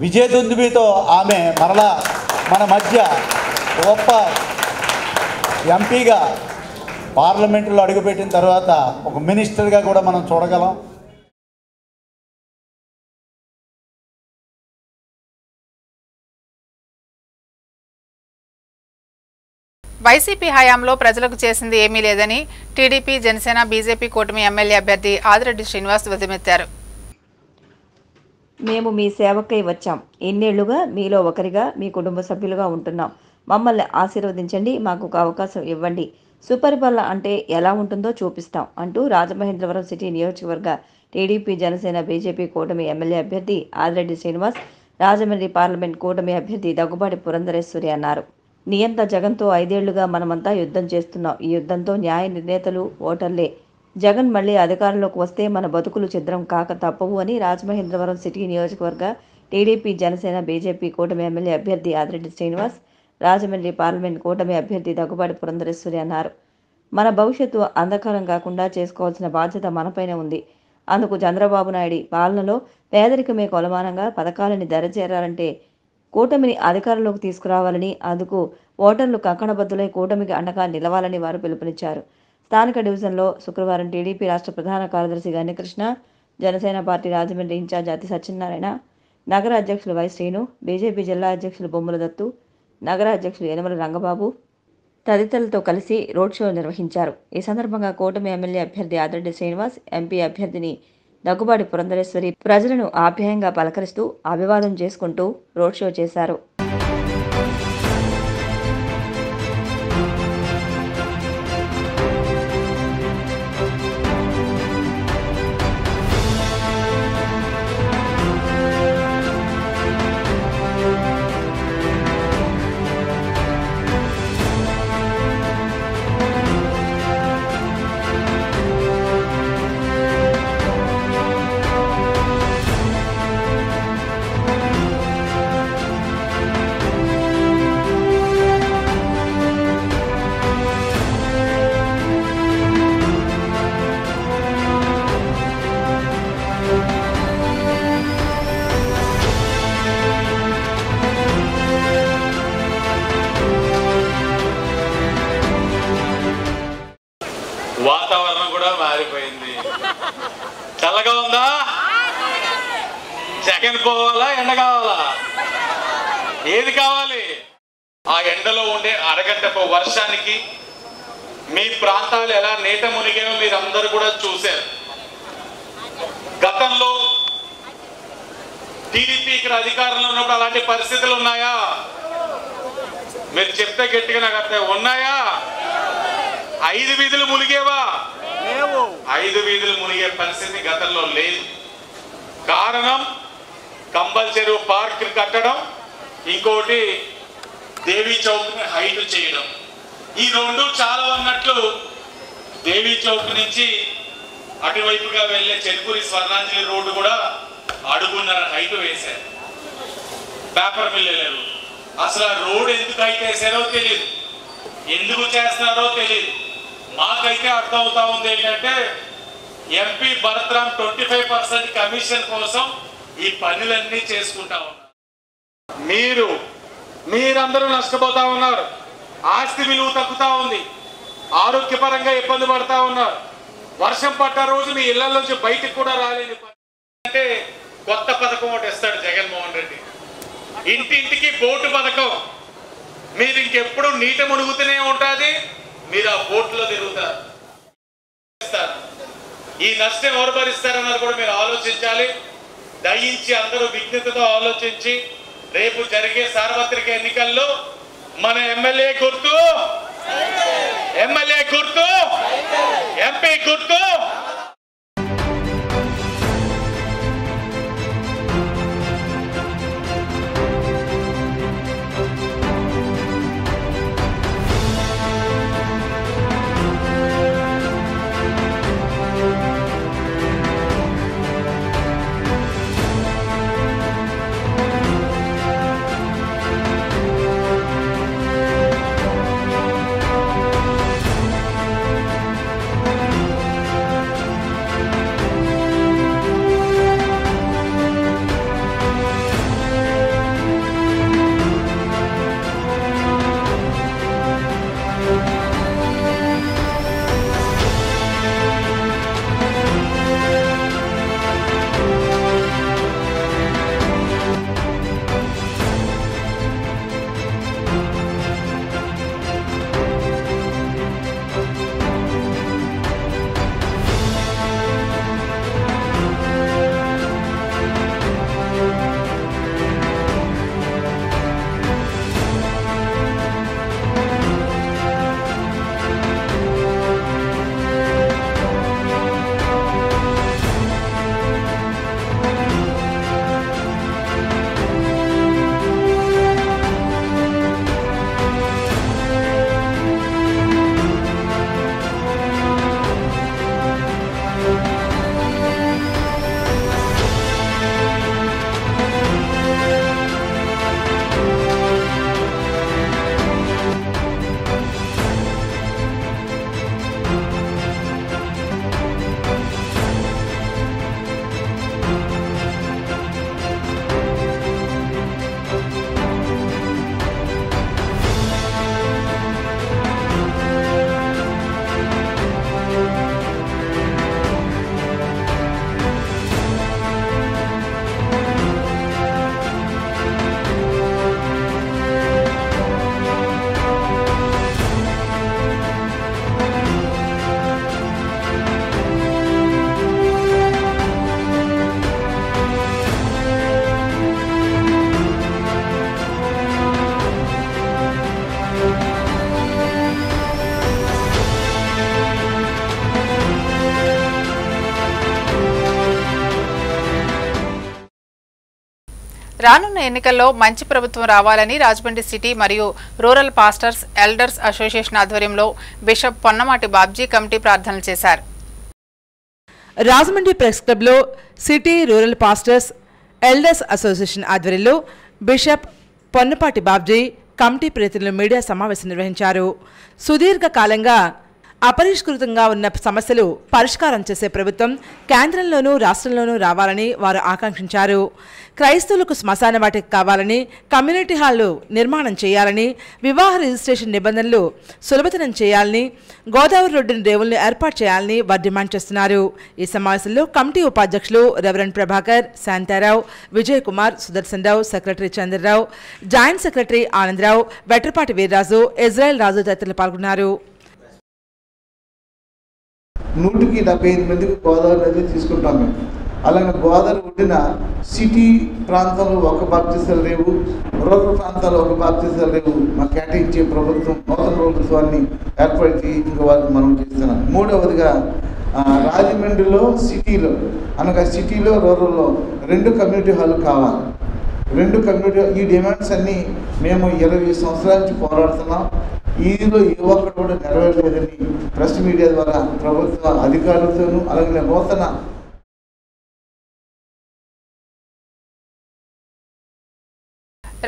విజయదుందుబితో ఆమె మరలా మన మధ్య గొప్ప ఎంపీగా పార్లమెంటులో అడుగుపెట్టిన తర్వాత ఒక మినిస్టర్గా కూడా మనం చూడగలం. వైసీపీ హయాంలో ప్రజలకు చేసింది ఏమీ లేదని టీడీపీ, జనసేన, బీజేపీ కూటమి ఎమ్మెల్యే అభ్యర్థి ఆదిరెడ్డి శ్రీనివాస్ ధ్వజమెత్తారు. మేము మీ సేవకై వచ్చాం. ఇన్నేళ్లుగా మీలో ఒకరిగా, మీ కుటుంబ సభ్యులుగా ఉంటున్నాం. మమ్మల్ని ఆశీర్వదించండి, మాకు ఒక అవకాశం ఇవ్వండి. సుపరిపాలన అంటే ఎలా ఉంటుందో చూపిస్తాం అంటూ రాజమహేంద్రవరం సిటీ నియోజకవర్గ టీడీపీ, జనసేన, బీజేపీ కూటమి ఎమ్మెల్యే అభ్యర్థి ఆదిరెడ్డి శ్రీనివాస్, రాజమండ్రి పార్లమెంట్ కూటమి అభ్యర్థి దగ్గుబాటి పురంధరేశ్వరి అన్నారు. నియంత జగన్తో 5 ఏళ్లుగా మనమంతా యుద్ధం చేస్తున్నాం. ఈ యుద్ధంతో న్యాయ నిర్ణేతలు, ఓటర్లే. జగన్ మళ్లీ అధికారంలోకి వస్తే మన బతుకులు ఛిద్రం కాక తప్పవు అని రాజమహేంద్రవరం సిటీ నియోజకవర్గ టీడీపీ, జనసేన, బీజేపీ కూటమి ఎమ్మెల్యే అభ్యర్థి ఆదిరెడ్డి శ్రీనివాస్, రాజమండ్రి పార్లమెంట్ కూటమి అభ్యర్థి దగ్గుబాటి పురంధరేశ్వరి అన్నారు. మన భవిష్యత్తు అంధకారం కాకుండా చేసుకోవాల్సిన బాధ్యత మనపైన ఉంది. అందుకు చంద్రబాబు నాయుడు పాలనలో పేదరికమే కొలమానంగా పథకాలని దరిచేరాలంటే కూటమిని అధికారంలోకి తీసుకురావాలని, అందుకు ఓటర్లు కంకణబద్దులై కూటమికి అండగా నిలవాలని వారు పిలుపునిచ్చారు. స్థానిక డివిజన్లో శుక్రవారం టీడీపీ రాష్ట్ర ప్రధాన కార్యదర్శి గణకృష్ణ, జనసేన పార్టీ రాజమండ్రి ఇన్ఛార్జ్ అతి సత్యనారాయణ, నగర అధ్యక్షులు వై శ్రీను, బీజేపీ జిల్లా అధ్యక్షులు బొమ్మల దత్తు, నగర అధ్యక్షులు యనమల రంగబాబు తదితరులతో కలిసి రోడ్ షో నిర్వహించారు. ఈ సందర్భంగా కూటమి ఎమ్మెల్యే అభ్యర్థి ఆదిరెడ్డి శ్రీనివాస్, ఎంపీ అభ్యర్థిని దగ్గుబాటి పురంధరేశ్వరి ప్రజలను ఆప్యాయంగా పలకరిస్తూ అభివాదం చేసుకుంటూ రోడ్ షో చేశారు. వాతావరణం కూడా మారిపోయింది. చల్లగా ఉందా? జగన్ పోవాలా, ఎండ కావాలా? ఏది కావాలి? ఆ ఎండలో ఉండే అరగంటపు వర్షానికి మీ ప్రాంతాలు ఎలా నీట మునిగాయో మీరు అందరూ కూడా చూశారు. గతంలో టీడీపీ ఇక్కడ అధికారంలో ఉన్నప్పుడు అలాంటి పరిస్థితులు ఉన్నాయా? మీరు చెప్తే గట్టిగా నాకు అర్థం. ఉన్నాయా? 5 వీధులు మునిగేవా? 5 వీధులు మునిగే పరిస్థితి గతంలో లేదు. కారణం కంబల్ చెరువు పార్క్ కట్టడం, ఇంకోటి దేవీ చౌక్ ని హైట్ చేయడం. ఈ రెండు చాలా ఉన్నట్లు దేవీ చౌక్ నుంచి అటువైపుగా వెళ్లే చెరుకూరి స్వర్ణాంజలి రోడ్డు కూడా అడుగున్నర హైట్ వేశారు. పేపర్ మిల్లు అసలు ఆ రోడ్ ఎందుకు హైట్ వేశారో తెలియదు, ఎందుకు చేస్తున్నారో తెలియదు. మాకైతే అర్థం అవుతా ఉంది ఏంటంటే ఎంపీ భరత్రామ్ 25% కమిషన్ కోసం ఈ పనులన్నీ చేసుకుంటా ఉన్నారు. మీరందరూ నష్టపోతా ఉన్నారు. ఆస్తి విలువ తగ్గుతా ఉంది. ఆరోగ్యపరంగా ఇబ్బంది పడతా ఉన్నారు. వర్షం పడ్డ రోజు మీ ఇళ్లలోంచి బయటకు కూడా రాలేని అంటే కొత్త పథకం ఒకటి ఇస్తాడు జగన్మోహన్ రెడ్డి. ఇంటింటికి బోటు పథకం. మీరు ఇంకెప్పుడు నీట మునుగుతూనే ఉంటుంది. మీరు ఆ బోట్లో తిరుగుతారు. ఈ నష్టం ఎవరు భరిస్తారన్నది కూడా మీరు ఆలోచించాలి. దయించి అందరూ విజ్ఞతతో ఆలోచించి రేపు జరిగే సార్వత్రిక ఎన్నికల్లో మన ఎమ్మెల్యే గుర్తు, ఎంపీ గుర్తు. రానున్న ఎన్నికల్లో మంచి ప్రభుత్వం రావాలని రాజమండ్రి సిటీ మరియు రూరల్ పాస్టర్స్ ఎల్డర్స్ అసోసియేషన్ ఆధ్వర్యంలో బిషప్ పొన్నమాటి బాబ్జీ కమిటీ ప్రార్థనలు చేశారు. రాజమండ్రి ప్రెస్ క్లబ్లో city rural pastors elders association ఆధ్వర్యంలో బిషప్ పొన్నపాటి బాబ్జీ కమిటీ ప్రతినిధులు మీడియా సమావేశం నిర్వహించారు. సుదీర్ఘకాలంగా అపరిష్కృతంగా ఉన్న సమస్యలు పరిష్కారం చేసే ప్రభుత్వం కేంద్రంలోనూ రాష్ట్రంలోనూ రావాలని వారు ఆకాంక్షించారు. క్రైస్తవులకు శ్మశాన వాటిక కావాలని, కమ్యూనిటీ హాళ్లు నిర్మాణం చేయాలని, వివాహ రిజిస్ట్రేషన్ నిబంధనలు సులభతరం చేయాలని, గోదావరి రోడ్డును రేవులను ఏర్పాటు చేయాలని వారు డిమాండ్ చేస్తున్నారు. ఈ సమావేశంలో కమిటీ ఉపాధ్యక్షులు reverend Prabhakar, Shantarao, Vijay Kumar, Sudarshan Rao, secretary Chandrarao, joint secretary Anandarao, Vetrapati Veerraju, Israel Raju తదితరులు పాల్గొన్నారు. 175 మందికి గోదావరి నది తీసుకుంటాం మేము. అలాగే గోదావరి ఒడ్డున సిటీ ప్రాంతంలో ఒక బాప్తిసాలు లేవు, రూరల్ ప్రాంతాల్లో ఒక బాప్తిసాలు లేవు. మా కేటాయించే ప్రభుత్వం నూతన ప్రభుత్వాన్ని ఏర్పరిచి ఇంకా వారికి మనం చేస్తున్నాం. మూడవదిగా రాజమండ్రిలో సిటీలో అనగా సిటీలో రూరల్లో 2 కమ్యూనిటీ హాల్ కావాలి. 2 కమ్యూనిటీ ఈ డిమాండ్స్ అన్నీ మేము 20 సంవత్సరాల నుంచి పోరాడుతున్నాం. ఈలో ఏ ఒక్కటి కూడా నెరవేరలేదని ప్రెస్ మీడియా ద్వారా ప్రభుత్వ అధికారులతోనూ అలాగే నూతన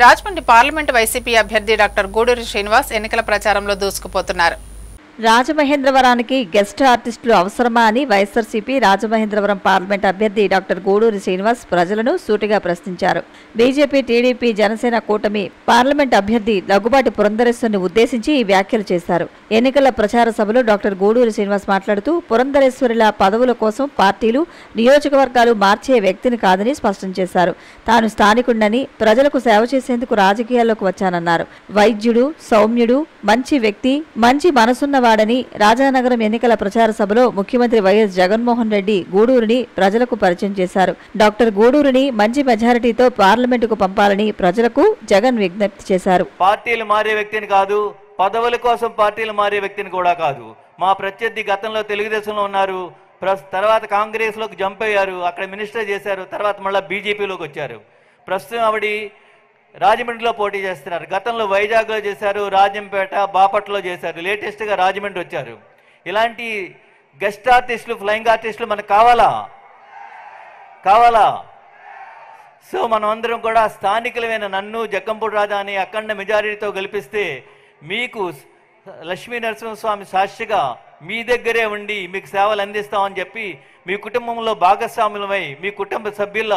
రాజమండ్రి పార్లమెంట్ వైసీపీ అభ్యర్థి డాక్టర్ గూడూరి శ్రీనివాస్ ఎన్నికల ప్రచారంలో దూసుకుపోతున్నారు. రాజమహేంద్రవరానికి గెస్ట్ ఆర్టిస్టులు అవసరమా అని వైఎస్ఆర్సీపీ రాజమహేంద్రవరం పార్లమెంట్ అభ్యర్థి డాక్టర్ గూడూరి శ్రీనివాస్ ప్రజలను సూటిగా ప్రశ్నించారు. బీజేపీ, టీడీపీ, జనసేన కూటమి పార్లమెంట్ అభ్యర్థి దగ్గుబాటి పురంధరేశ్వరిని ఉద్దేశించి ఈ వ్యాఖ్యలు చేశారు. ఎన్నికల ప్రచార సభలో డాక్టర్ గూడూరి శ్రీనివాస్ మాట్లాడుతూ పురంధరేశ్వరిల పదవుల కోసం పార్టీలు, నియోజకవర్గాలు మార్చే వ్యక్తిని కాదని స్పష్టం చేశారు. తాను స్థానికుడినని, ప్రజలకు సేవ చేసేందుకు రాజకీయాల్లోకి వచ్చానన్నారు. వైద్యుడు, సౌమ్యుడు, మంచి వ్యక్తి, మంచి మనసున్న వాడని రాజానగరం ఎన్నికల ప్రచార సభలో ముఖ్యమంత్రి వైఎస్ జగన్మోహన్ రెడ్డి గూడూరిని ప్రజలకు పరిచయం చేశారు. డాక్టర్ గూడూరిని మంచి మెజారిటీతో పార్లమెంటుకు పంపాలని ప్రజలకు జగన్ విజ్ఞప్తి చేశారు. పార్టీలు మారే వ్యక్తిని కాదు, పదవుల కోసం పార్టీలు మారే వ్యక్తిని కూడా కాదు. మా ప్రత్యర్థి గతంలో తెలుగుదేశంలో ఉన్నారు, తర్వాత కాంగ్రెస్ లోకి జంప్ అయ్యారు, అక్కడ మినిస్టర్ చేశారు, తర్వాత మళ్ళీ బీజేపీలోకి వచ్చారు. ప్రస్తుతం ఆవిడ రాజమండ్రిలో పోటీ చేస్తున్నారు. గతంలో వైజాగ్లో చేశారు, రాజంపేట, బాపట్లలో చేశారు, లేటెస్ట్గా రాజమండ్రి వచ్చారు. ఇలాంటి గెస్ట్ ఆర్టిస్టులు, ఫ్లయింగ్ ఆర్టిస్టులు మనకు కావాలా? సో మనం అందరం కూడా స్థానికులమైన నన్ను, జగ్గంపూడి రాజాని అఖండ మెజారిటీతో గెలిపిస్తే మీకు లక్ష్మీ నరసింహస్వామి సాక్షిగా మీ దగ్గరే ఉండి మీకు సేవలు అందిస్తామని చెప్పి మీ కుటుంబంలో భాగస్వాములమై మీ కుటుంబ సభ్యుల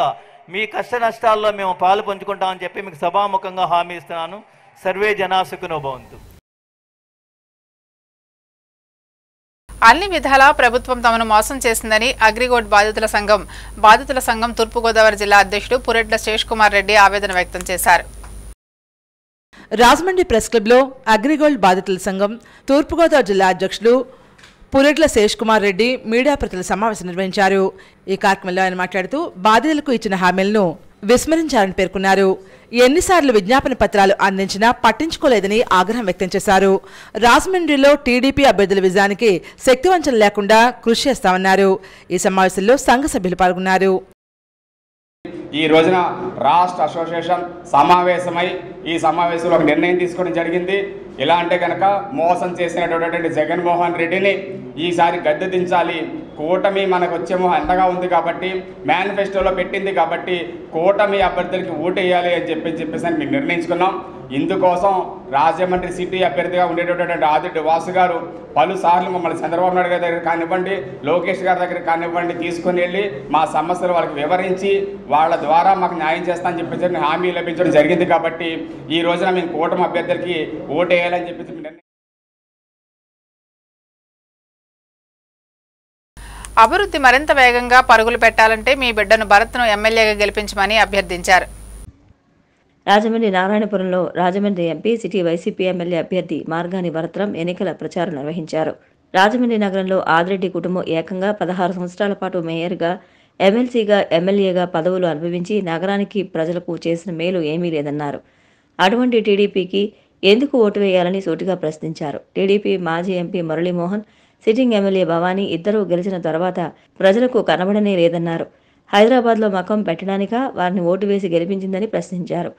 మీ కష్ట నష్టాల్లో మేము పాలు పంచుకుంటామని చెప్పి మీకు సభాముఖంగా హామీ ఇస్తున్నాను. సర్వే జనా సుఖినో భవంతు. అన్ని విధాలా ప్రభుత్వం తమను మోసం చేసిందని అగ్రిగోల్డ్ బాధితుల సంఘం తూర్పుగోదావరి జిల్లా అధ్యక్షుడు పురెడ్ల శేష్ కుమార్ రెడ్డి ఆవేదన వ్యక్తం చేశారు. రాజమండ్రి ప్రెస్ క్లబ్లో అగ్రిగోల్డ్ బాధితుల సంఘం తూర్పుగోదావరి జిల్లా అధ్యక్షులు పురెడ్ల శేష్ కుమార్ రెడ్డి మీడియా ప్రతినిధుల సమావేశం నిర్వహించారు. ఈ కార్యక్రమంలో ఆయన మాట్లాడుతూ బాధితులకు ఇచ్చిన హామీలను విస్మరించారని పేర్కొన్నారు. ఎన్నిసార్లు విజ్ఞాపన పత్రాలు అందించినా పట్టించుకోలేదని ఆగ్రహం వ్యక్తం చేశారు. రాజమండ్రిలో టీడీపీ అభ్యర్థుల విజయానికి శక్తివంచన లేకుండా కృషి చేస్తామన్నారు. ఈ సమావేశంలో సంఘ సభ్యులు పాల్గొన్నారు. ఈ రోజున రాష్ట్ర అసోసియేషన్ సమావేశమై ఈ సమావేశంలో ఒక నిర్ణయం తీసుకోవడం జరిగింది. ఎలా అంటే కనుక మోసం చేసినటువంటి జగన్మోహన్ రెడ్డిని ఈసారి గద్దె దించాలి. కూటమి మనకు వచ్చేమో అండగా ఉంది కాబట్టి, మేనిఫెస్టోలో పెట్టింది కాబట్టి కూటమి అభ్యర్థులకి ఓటేయాలి అని చెప్పేసి మేము నిర్ణయించుకున్నాం. ఇందుకోసం రాజమండ్రి సిటీ అభ్యర్థిగా ఉండేటటువంటి ఆదిరెడ్డి వాసు గారు పలుసార్లు మమ్మల్ని చంద్రబాబు నాయుడు గారి దగ్గర కానివ్వండి, లోకేష్ గారి దగ్గర కానివ్వండి తీసుకుని వెళ్ళి మా సమస్యలు వాళ్ళకి వివరించి వాళ్ళ ద్వారా మాకు న్యాయం చేస్తామని చెప్పేసి హామీ లభించడం జరిగింది. కాబట్టి ఈ రోజున మేము కూటమి అభ్యర్థులకి ఓటేయాలని చెప్పేసి అభివృద్ధి మరింత వేగంగా పరుగులు పెట్టాలంటే మీ బిడ్డను భరత్ను ఎమ్మెల్యేగా గెలిపించమని అభ్యర్థించారు. రాజమండ్రి నారాయణపురంలో Rajahmundry MP, city YCP MLA అభ్యర్థి మార్గాని భరత్రాం ఎన్నికల ప్రచారం నిర్వహించారు. రాజమండ్రి నగరంలో ఆదిరెడ్డి కుటుంబం ఏకంగా 16 సంవత్సరాల పాటు మేయర్గా, ఎమ్మెల్సీగా, ఎమ్మెల్యేగా పదవులు అనుభవించి నగరానికి, ప్రజలకు చేసిన మేలు ఏమీ లేదన్నారు. అటువంటి టీడీపీకి ఎందుకు ఓటు వేయాలని సూటిగా ప్రశ్నించారు. టీడీపీ మాజీ MP Muralimohan, sitting MLA Bhavani ఇద్దరూ గెలిచిన తర్వాత ప్రజలకు కనబడనే లేదన్నారు. హైదరాబాద్లో మకం పెట్టడానికా వారిని ఓటు వేసి గెలిపించిందని ప్రశ్నించారు.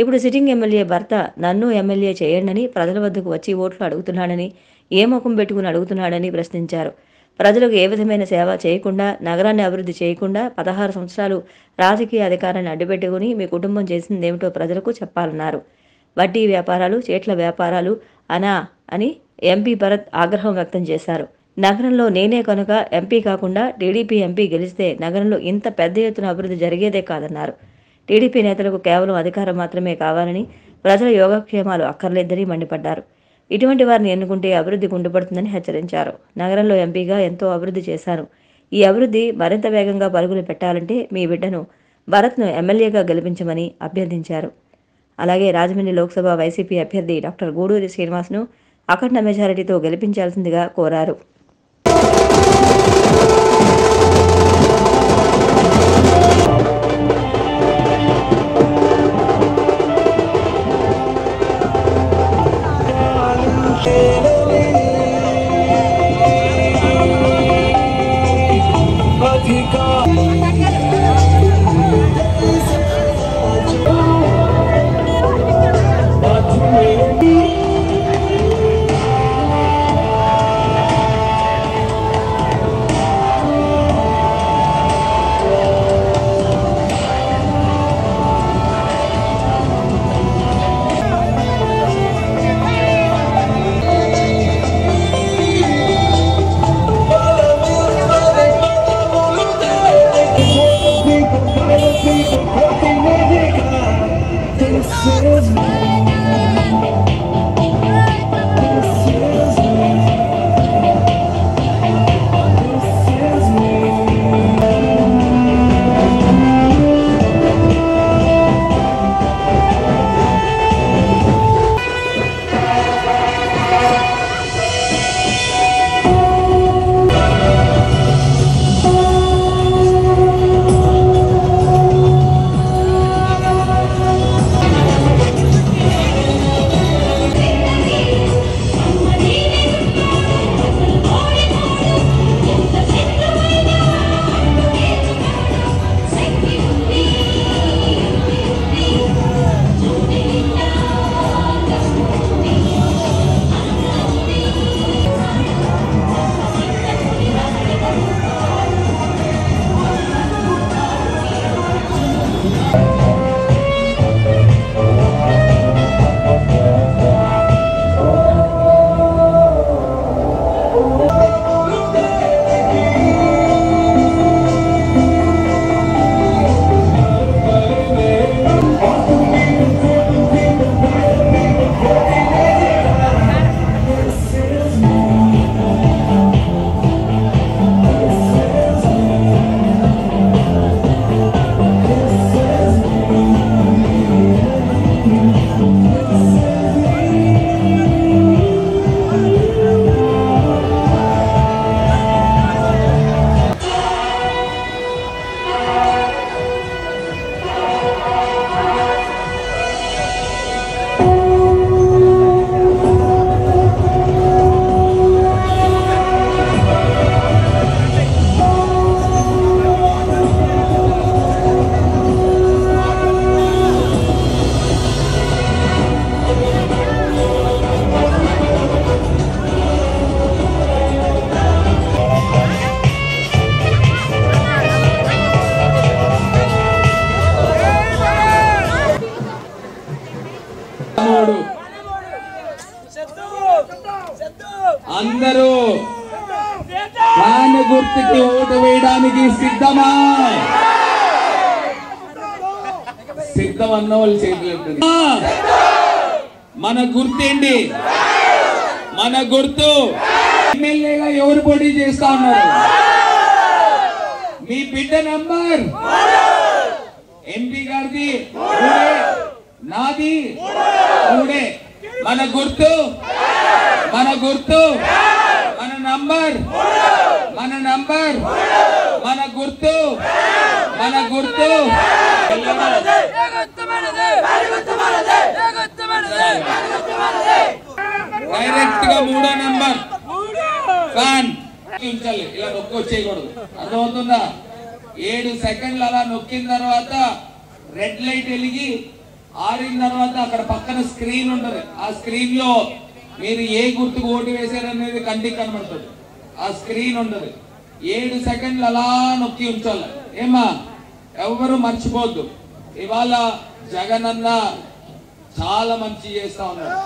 ఇప్పుడు సిట్టింగ్ ఎమ్మెల్యే భర్త నన్ను ఎమ్మెల్యే చేయండని ప్రజల వద్దకు వచ్చి ఓట్లు అడుగుతున్నాడని, ఏ ముఖం పెట్టుకుని అడుగుతున్నాడని ప్రశ్నించారు. ప్రజలకు ఏ విధమైన సేవ చేయకుండా, నగరాన్ని అభివృద్ధి చేయకుండా 16 సంవత్సరాలు రాజకీయ అధికారాన్ని అడ్డుపెట్టుకుని మీ కుటుంబం చేసిందేమిటో ప్రజలకు చెప్పాలన్నారు. వడ్డీ వ్యాపారాలు, చీట్ల వ్యాపారాలు అని ఎంపీ భరత్ ఆగ్రహం వ్యక్తం చేశారు. నగరంలో నేనే కనుక ఎంపీ కాకుండా టీడీపీ ఎంపీ గెలిస్తే నగరంలో ఇంత పెద్ద ఎత్తున అభివృద్ధి జరిగేదే కాదన్నారు. టీడీపీ నేతలకు కేవలం అధికారం మాత్రమే కావాలని, ప్రజల యోగక్షేమాలు అక్కర్లేదని మండిపడ్డారు. ఇటువంటి వారిని ఎన్నుకుంటే అభివృద్ధి కుంటుపడుతుందని హెచ్చరించారు. నగరంలో ఎంపీగా ఎంతో అభివృద్ధి చేశాను. ఈ అభివృద్ధి మరింత వేగంగా పరుగులు పెట్టాలంటే మీ బిడ్డను భరత్ను ఎమ్మెల్యేగా గెలిపించమని అభ్యర్థించారు. అలాగే రాజమండ్రి లోక్సభ వైసీపీ అభ్యర్థి డాక్టర్ గూడూరి శ్రీనివాస్ను అఖండ మెజారిటీతో గెలిపించాల్సిందిగా కోరారు. అందరూ ఫ్యాన్ గుర్తుకి ఓటు వేయడానికి సిద్ధమా? సిద్ధం అన్న వాళ్ళు చేతులు. మన గుర్తేంటి? మన గుర్తు ఎమ్మెల్యేగా ఎవరు పోటీ చేస్తా ఉన్నారు? మీ బిడ్డ నంబర్ ఎంపీ గారిది నాది మూడే. మన గుర్తు మన గుర్తు మన నంబర్ మన నంబర్ మన గుర్తు మన గుర్తు డైరెక్ట్ గా మూడో నంబర్ ఫ్యాన్ ఉంచాలి. ఇలా నొక్కి వచ్చేయకూడదు. అర్థమవుతుందా? 7 సెకండ్లు అలా నొక్కిన తర్వాత రెడ్ లైట్ వెలిగి ఆరిన తర్వాత అక్కడ పక్కన స్క్రీన్ ఉంటుంది. ఆ స్క్రీన్ లో మీరు ఏ గుర్తుకు ఓటు వేశారనేది కంటికి కనబడుతుంది. ఆ స్క్రీన్ ఉండదు. 7 సెకండ్లు అలా నొక్కి ఉంచాలి. ఏమా ఎవరు మర్చిపోద్దు. ఇవాళ జగనన్న చాలా మంచి చేస్తా ఉన్నారు.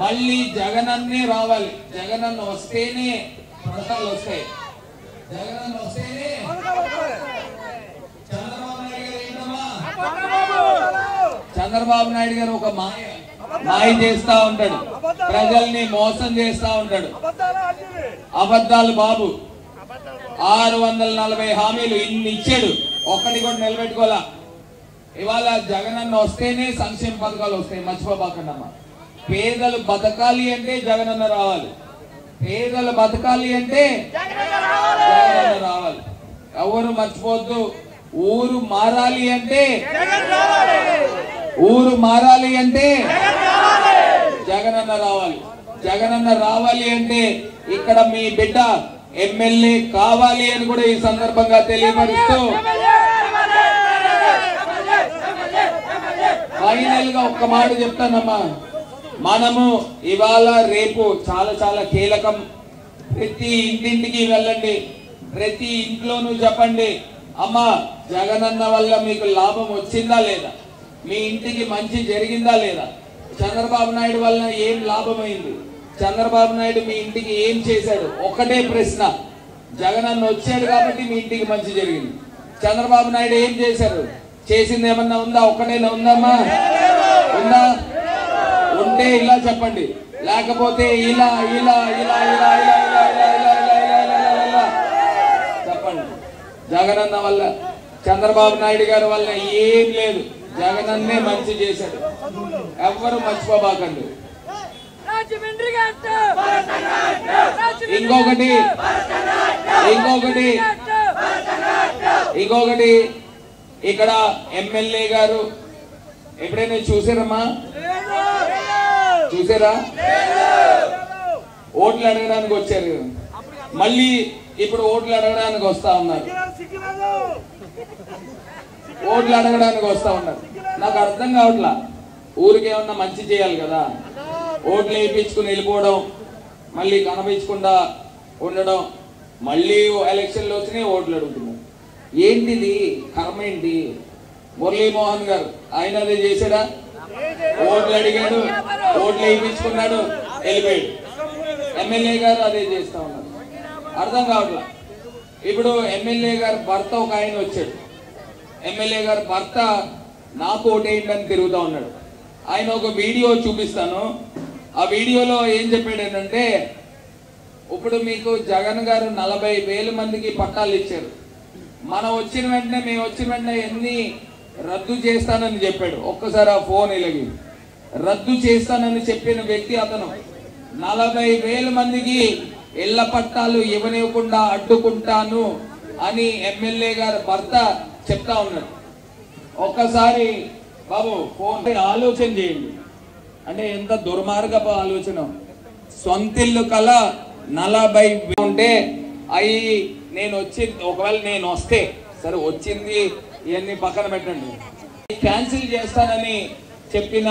మళ్ళీ జగనన్నే రావాలి. జగనన్న వస్తేనే పథకాలు వస్తాయి. జగనన్న వస్తేనే చంద్రబాబు నాయుడు గారు ఒక మాయ చేస్తా ఉంటాడు. ప్రజల్ని మోసం చేస్తా ఉంటాడు. అబద్ధాలు బాబు. 640 హామీలు ఇన్ని ఇచ్చాడు, ఒక్కటి కూడా నిలబెట్టుకోవాలా. ఇవాళ జగనన్న వస్తేనే సంక్షేమ పథకాలు వస్తాయి. మర్చిపోబాకండమ్మా. పేదలు బతకాలి అంటే జగనన్న రావాలి. పేదలు బతకాలి అంటే జగనన్న రావాలి. ఎవరు మర్చిపోవద్దు. ఊరు మారాలి అంటే జగనన్న రావాలి. జగనన్న రావాలి అంటే ఇక్కడ మీ బిడ్డ ఎమ్మెల్యే కావాలి అని కూడా ఈ సందర్భంగా తెలియపరుస్తూ ఫైనల్ గా ఒక్క మాట చెప్తానమ్మా. మనము ఇవాళ రేపు చాలా చాలా కీలకం. ప్రతి ఇంటింటికి వెళ్ళండి. ప్రతి ఇంట్లోనూ చెప్పండి, అమ్మా జగనన్న వల్ల మీకు లాభం వచ్చిందా లేదా, మీ ఇంటికి మంచి జరిగిందా లేదా, చంద్రబాబు నాయుడు వల్ల ఏం లాభమైంది, చంద్రబాబు నాయుడు మీ ఇంటికి ఏం చేశాడు. ఒకటే ప్రశ్న. జగనన్న వచ్చాడు కాబట్టి మీ ఇంటికి మంచి జరిగింది. చంద్రబాబు నాయుడు ఏం చేశారు? చేసింది ఏమన్నా ఉందా? ఒక్కటేనా ఉందమ్మా? ఉందా? ఉంటే ఇలా చెప్పండి, లేకపోతే ఇలా ఇలా ఇలా ఇలా ఇలా ఇలా ఇలా ఇలా ఇలా ఇలా ఇలా చెప్పండి. జగనన్న వల్ల, చంద్రబాబు నాయుడు గారి వల్ల ఏం లేదు. జగనన్నే మంచి చేశాడు. ఎవ్వరు మర్చిపోబాకండి. ఇంకొకటి ఇక్కడ ఎమ్మెల్యే గారు ఎప్పుడైనా చూసారమ్మా? చూసారా? ఓట్లు అడగడానికి వచ్చారు. మళ్ళీ ఇప్పుడు ఓట్లు అడగడానికి వస్తా ఉన్నారు. నాకు అర్థం కావట్లా. ఊరికేమన్నా మంచి చేయాలి కదా, ఓట్లు వేయించుకుని వెళ్ళిపోవడం, మళ్ళీ కనిపించకుండా ఉండడం, మళ్ళీ ఎలక్షన్లు వచ్చినాయి ఓట్లు అడుగుతున్నారు. ఏంటిది? కర్మ ఏంటి? మురళీమోహన్ గారు ఆయన అదే చేశాడా? ఓట్లు అడిగాడు, ఓట్లు వేయించుకున్నాడు, వెళ్ళిపోయాడు. ఎమ్మెల్యే గారు అదే చేస్తా ఉన్నారు. అర్థం కావట్లా. ఇప్పుడు ఎమ్మెల్యే గారు భర్త ఒక ఆయన వచ్చాడు. ఎమ్మెల్యే గారు భర్త నాకు ఓటేయండి అని తిరుగుతూ ఉన్నాడు. ఆయన ఒక వీడియో చూపిస్తాను. ఆ వీడియోలో ఏం చెప్పాడు ఏంటంటే, ఇప్పుడు మీకు జగన్ గారు 40,000 మందికి పట్టాలు ఇచ్చారు. మేము వచ్చిన వెంటనే ఎన్ని రద్దు చేస్తానని చెప్పాడు. ఒక్కసారి ఆ ఫోన్ ఇలాగి రద్దు చేస్తానని చెప్పిన వ్యక్తి అతను 40,000 మందికి ఇళ్ల పట్టాలు ఇవ్వనివ్వకుండా అడ్డుకుంటాను అని ఎమ్మెల్యే గారు భర్త చెప్తా ఉన్నాడు. ఒక్కసారి బాబు ఫోన్ ఆలోచన చేయండి. అంటే ఎంత దుర్మార్గపు ఆలోచన. సొంతిల్లు కల 40 ఉంటే అవి నేను ఒకవేళ నేను వస్తే సరే, వచ్చింది ఇవన్నీ పక్కన పెట్టండి, క్యాన్సిల్ చేస్తానని చెప్పిన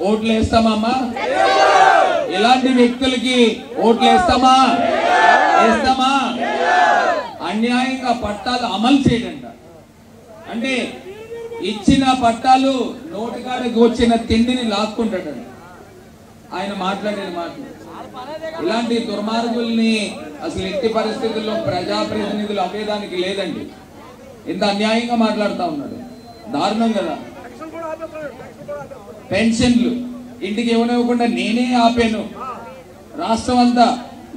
ఓట్లు వేస్తామమ్మా? ఇలాంటి వ్యక్తులకి ఓట్లు వేస్తామా? అన్యాయంగా పట్టాలు అమలు చేయడంట. అంటే ఇచ్చిన పట్టాలు నోటికాడకి వచ్చిన తిండిని లాక్కుంటాడంట. ఆయన మాట్లాడిన మాటలు. ఇలాంటి దుర్మార్గుల్ని అసలు ఎట్టి పరిస్థితుల్లో ప్రజాప్రతినిధులు అమ్మేదానికి లేదండి. ఇంత అన్యాయంగా మాట్లాడుతూ ఉన్నాడు, దారుణం కదా. పెన్షన్లు ఇంటికి ఇవ్వనివ్వకుండా నేనే ఆపాను, రాష్ట్రం అంతా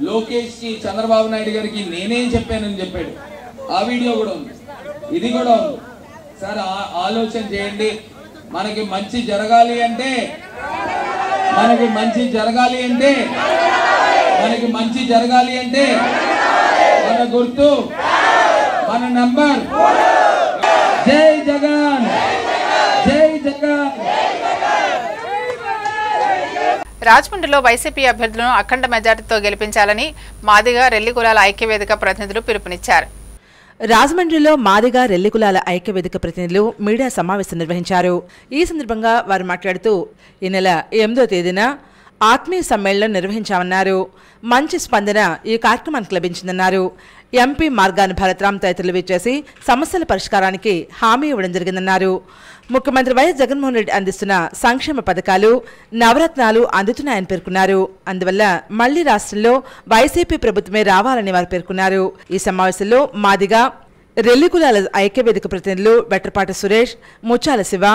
లోకేష్ కి చంద్రబాబు నాయుడు గారికి నేనే చెప్పానని చెప్పాడు. ఆ వీడియో కూడా ఉంది, ఇది కూడా ఉంది. సార్ ఆలోచన చేయండి. మనకి మంచి జరగాలి అంటే మన గుర్తు, మన నంబర్. జై జగన్, జై జగన్. రాజమండ్రిలో వైసీపీ అభ్యర్థులను అఖండ మెజార్టీతో గెలిపించాలని మాదిగ రెల్లి కులాల ఐక్యవేదిక ప్రతినిధులు పిలుపునిచ్చారు. రాజమండ్రిలో మాదిగ రెల్లి కులాల ఐక్యవేదిక ప్రతినిధులు మీడియా సమావేశం నిర్వహించారు. ఈ సందర్భంగా వారు మాట్లాడుతూ ఈ నెల 8వ తేదీన ఆత్మీయ సమ్మేళనం నిర్వహించామన్నారు. మంచి స్పందన ఈ కార్యక్రమానికి లభించిందన్నారు. ఎంపీ మార్గాని భరత్రామ్ తదితరులు విచ్చేసి సమస్యల పరిష్కారానికి హామీ ఇవ్వడం జరిగిందన్నారు. ముఖ్యమంత్రి వైఎస్ జగన్మోహన్ రెడ్డి అందిస్తున్న సంక్షేమ పథకాలు, నవరత్నాలు అందుతున్నాయని పేర్కొన్నారు. అందువల్ల మళ్లీ రాష్ట్రంలో వైసీపీ ప్రభుత్వమే రావాలని వారు పేర్కొన్నారు. ఈ సమావేశంలో మాదిగ రెల్లి కులాల ఐక్యవేదిక ప్రతినిధులు వెట్రపాటి సురేష్, ముచ్చాల శివ,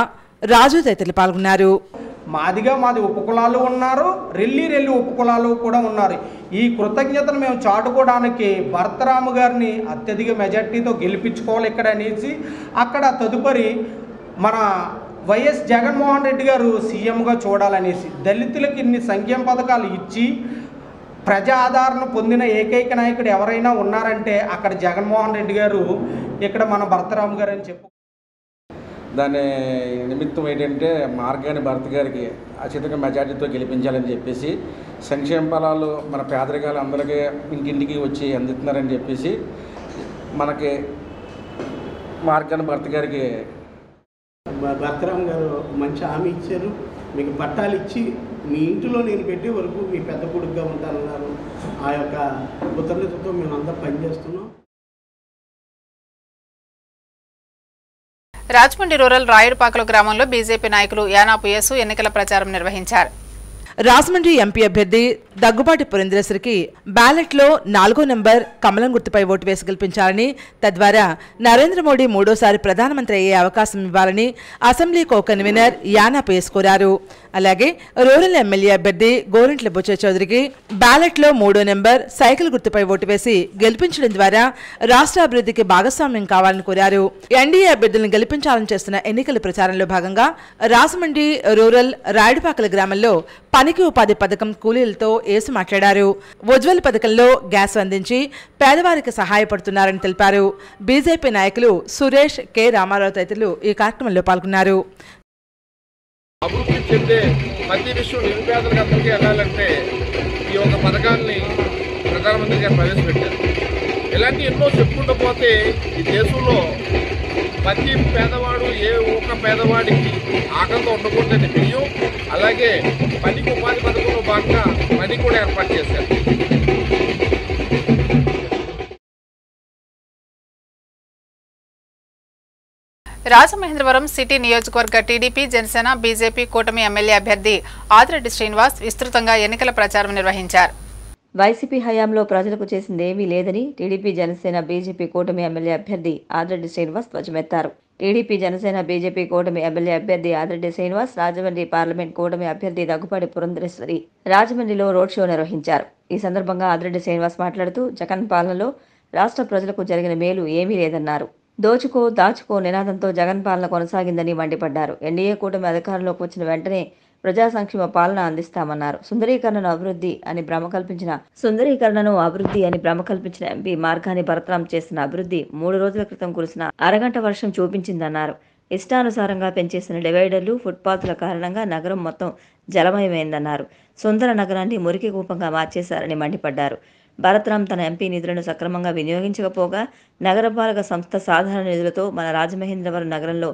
రాజు తదితరులు పాల్గొన్నారు. మాది ఉపకులాలు ఉన్నారు, రెల్లి ఉపకులాలు కూడా ఉన్నారు. ఈ కృతజ్ఞతను మేము చాటుకోవడానికి భరతరాము గారిని అత్యధిక మెజార్టీతో గెలిపించుకోవాలి ఇక్కడ అనేసి, అక్కడ తదుపరి మన వైఎస్ జగన్మోహన్ రెడ్డి గారు సీఎంగా చూడాలనేసి, దళితులకు ఇన్ని సంక్షేమ పథకాలు ఇచ్చి ప్రజా ఆదరణ పొందిన ఏకైక నాయకుడు ఎవరైనా ఉన్నారంటే అక్కడ జగన్మోహన్ రెడ్డి గారు, ఇక్కడ మన భరతరాము గారు అని చెప్పు. దాని నిమిత్తం ఏంటంటే మార్గాని భరత్ గారికి అత్యధిక మెజార్టీతో గెలిపించాలని చెప్పేసి, సంక్షేమ ఫలాలు మన పేదరికాలు అందరికీ ఇంటింటికి వచ్చి అందుతున్నారని చెప్పేసి మనకి మార్గాని భరత్ గారికి భరతరామ్ గారు మంచి హామీ ఇచ్చారు. మీకు పట్టాలు ఇచ్చి మీ ఇంటిలో నేను పెట్టే వరకు మీ పెద్ద కొడుకుగా ఉంటానన్నారు. ఆ యొక్క కృతజ్ఞతతో మేము అందరం పనిచేస్తున్నాం. రాజమండ్రి రూరల్ రాయుడుపాకలు గ్రామంలో బీజేపీ నాయకులు యానాపు యేసు ఎన్నికల ప్రచారం నిర్వహించారు. రాజమండ్రి ఎంపీ అభ్యర్థి దగ్గుబాటి పురేంద్రశ్రీకి బ్యాలెట్లో 4వ నంబర్ కమలం గుర్తుపై ఓటు వేసి గెలిపించాలని, తద్వారా నరేంద్ర మోడీ 3వసారి ప్రధానమంత్రి అయ్యే అవకాశం ఇవ్వాలని అసెంబ్లీ కో కన్వీనర్ యానాపు యేసు కోరారు. అలాగే రూరల్ ఎమ్మెల్యే అభ్యర్థి గోరింట్ల బుచ్చ చౌదరికి బ్యాలెట్లో 3వ నంబర్ సైకిల్ గుర్తుపై ఓటు వేసి గెలిపించడం ద్వారా రాష్ట్ర అభివృద్ధికి భాగస్వామ్యం కావాలని కోరారు. ఎన్డీఏ అభ్యర్థులను గెలిపించాలని చేస్తున్న ఎన్నికల ప్రచారంలో భాగంగా రాజమండ్రి రూరల్ రాయుడుపాకల గ్రామంలో పనికి ఉపాధి పథకం కూలీలతో యేసు మాట్లాడారు. ఉజ్వల్ పథకంలో గ్యాస్ అందించి పేదవారికి సహాయపడుతున్నారని తెలిపారు. బీజేపీ నాయకులు సురేష్, కె రామారావు తదితరులు ఈ కార్యక్రమంలో పాల్గొన్నారు. అభివృద్ధి చెందే ప్రతి విషయం నిరుపేదలకు అందరికీ వెళ్ళాలంటే ఈ యొక్క పథకాన్ని ప్రధానమంత్రి గారు ప్రవేశపెట్టారు. ఇలాంటి ఎన్నో చెప్పుకుంటూ పోతే ఈ దేశంలో ప్రతి పేదవాడు ఏ ఒక్క పేదవాడికి ఆకలితో ఉండకూడదని బియ్యం, అలాగే పనికి ఉపాధి పథకంలో భాగంగా పని కూడా ఏర్పాటు చేశారు. రాజమహేంద్రవరం సిటీ నియోజకవర్గ టీడీపీ, జనసేన, బీజేపీ కూటమి ఎమ్మెల్యే అభ్యర్థి ఆదిరెడ్డి శ్రీనివాస్ విస్తృతంగా ఎన్నికల ప్రచారం నిర్వహించారు. వైసీపీ హయాంలో ప్రజలకు చేసిందేమీ లేదని టీడీపీ, జనసేన, బీజేపీ కూటమి ఎమ్మెల్యే అభ్యర్థి ఆదిరెడ్డి శ్రీనివాస్ ధ్వజమెత్తారు. టీడీపీ, జనసేన, బీజేపీ కూటమి ఎమ్మెల్యే అభ్యర్థి ఆదిరెడ్డి శ్రీనివాస్ రాజమండ్రి పార్లమెంట్ కూటమి అభ్యర్థి దగ్గుబాటి పురంధరేశ్వరి రాజమండ్రిలో రోడ్ షో నిర్వహించారు. ఈ సందర్భంగా ఆదిరెడ్డి శ్రీనివాస్ మాట్లాడుతూ జగన్ పాలనలో రాష్ట్ర ప్రజలకు జరిగిన మేలు ఏమీ లేదన్నారు. దోచుకో దాచుకో నినాదంతో జగన్ పాలన కొనసాగిందని మండిపడ్డారు. ఎన్డీఏ కూటమి అధికారంలోకి వచ్చిన వెంటనే ప్రజా సంక్షేమ పాలన అందిస్తామన్నారు. సుందరీకరణను అభివృద్ధి అని భ్రమ కల్పించిన ఎంపీ మార్గాని భరత్రామ్ చేసిన అభివృద్ధి 3 రోజుల క్రితం కురిసిన అరగంట వర్షం చూపించిందన్నారు. ఇష్టానుసారంగా పెంచేసిన డివైడర్లు, ఫుట్పాత్ల కారణంగా నగరం మొత్తం జలమయమైందన్నారు. సుందర నగరాన్ని మురికి కూపంగా మార్చేశారని మండిపడ్డారు. భరత్రామ్ తన ఎంపీ నిధులను సక్రమంగా వినియోగించకపోగా నగరపాలక సంస్థ సాధారణ నిధులతో మన రాజమహేంద్రవరం నగరంలో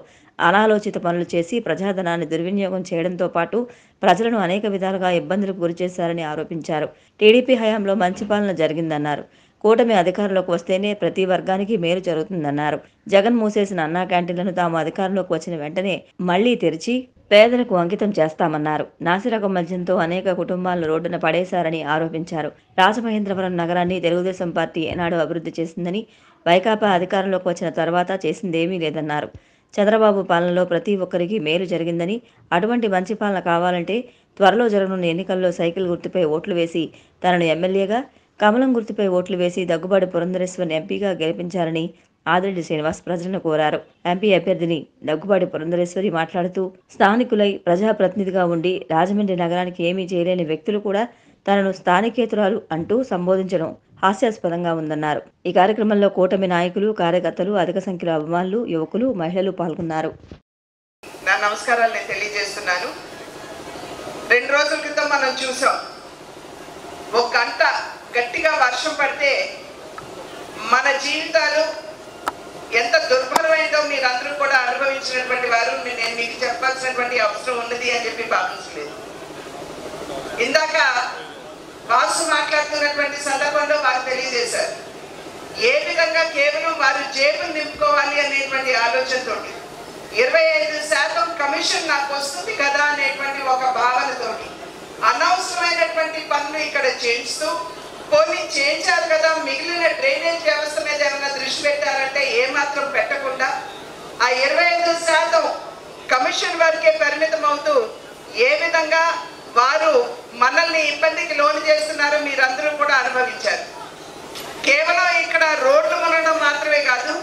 అనాలోచిత పనులు చేసి ప్రజాధనాన్ని దుర్వినియోగం చేయడంతో పాటు ప్రజలను అనేక విధాలుగా ఇబ్బందులకు గురిచేశారని ఆరోపించారు. టీడీపీ హయాంలో మంచి పాలన జరిగిందన్నారు. కూటమి అధికారంలోకి వస్తేనే ప్రతి వర్గానికి మేలు జరుగుతుందన్నారు. జగన్ మూసేసిన అన్నా క్యాంటీన్లను తాము అధికారంలోకి వచ్చిన వెంటనే మళ్లీ తెరిచి పేదలకు అంకితం చేస్తామన్నారు. నాసిరకం మద్యంతో అనేక కుటుంబాలను రోడ్డున పడేశారని ఆరోపించారు. రాజమహేంద్రవరం నగరాన్ని తెలుగుదేశం పార్టీ ఏనాడు అభివృద్ధి చేసిందని, వైకాపా అధికారంలోకి వచ్చిన తర్వాత చేసిందేమీ లేదన్నారు. చంద్రబాబు పాలనలో ప్రతి ఒక్కరికి మేలు జరిగిందని, అటువంటి మంచి పాలన కావాలంటే త్వరలో జరగనున్న ఎన్నికల్లో సైకిల్ గుర్తుపై ఓట్లు వేసి తనను ఎమ్మెల్యేగా, కమలం గుర్తుపై ఓట్లు వేసి దగ్గుబాటి పురంధరేశ్వరిని ఎంపీగా గెలిపించాలని ఆదిరెడ్డి శ్రీనివాస్ ప్రజలను కోరారు. ఎంపీ అభ్యర్థిని దగ్గుబాటి పురంధరేశ్వరి మాట్లాడుతూ, స్థానికులై ప్రజాప్రతినిధిగా ఉండి రాజమండ్రి నగరానికి ఏమీ చేయలేని వ్యక్తులు కూడా తనను స్థానికేతరురాలు అంటూ సంబోధించడం హాస్యాస్పదంగా ఉందన్నారు. ఈ కార్యక్రమంలో కూటమి నాయకులు, కార్యకర్తలు, అధిక సంఖ్యలో అభిమానులు, యువకులు, మహిళలు పాల్గొన్నారు. నా నమస్కారాలు నేను తెలియజేస్తున్నాను. 2 రోజుల క్రితం మనం చూసాం, 1 గంట గట్టిగా వర్షం పడితే మన జీవితాలు ఎంత దుర్భరమైందో మీరందరూ కూడా అనుభవించినటువంటి వారు. నేను మీకు చెప్పాల్సినటువంటి అవసరం ఉన్నది అని చెప్పి భావించలేదు. ఇందాక వాసు మాట్లాడుతున్నటువంటి సందర్భంలో వారు తెలియజేశారు, ఏ విధంగా కేవలం వారు జేబులు నింపుకోవాలి అనేటువంటి ఆలోచనతో 25% కమిషన్ నాకు వస్తుంది కదా అనేటువంటి ఒక భావనతోటి అనవసరమైనటువంటి పనులు ఇక్కడ చేయిస్తూ, పోనీ చేయించారు కదా మిగిలిన డ్రైనేజ్ వ్యవస్థ మీద ఏమైనా దృష్టి పెట్టారంటే ఏమాత్రం పెట్టకుండా ఆ 25% కమిషన్ వరకే పరిమితం అవుతూ ఏ విధంగా వారు మనల్ని ఇబ్బందికి లోను చేస్తున్నారో మీరందరూ కూడా అనుభవించారు. కేవలం ఇక్కడ రోడ్లు మునడం మాత్రమే కాదు,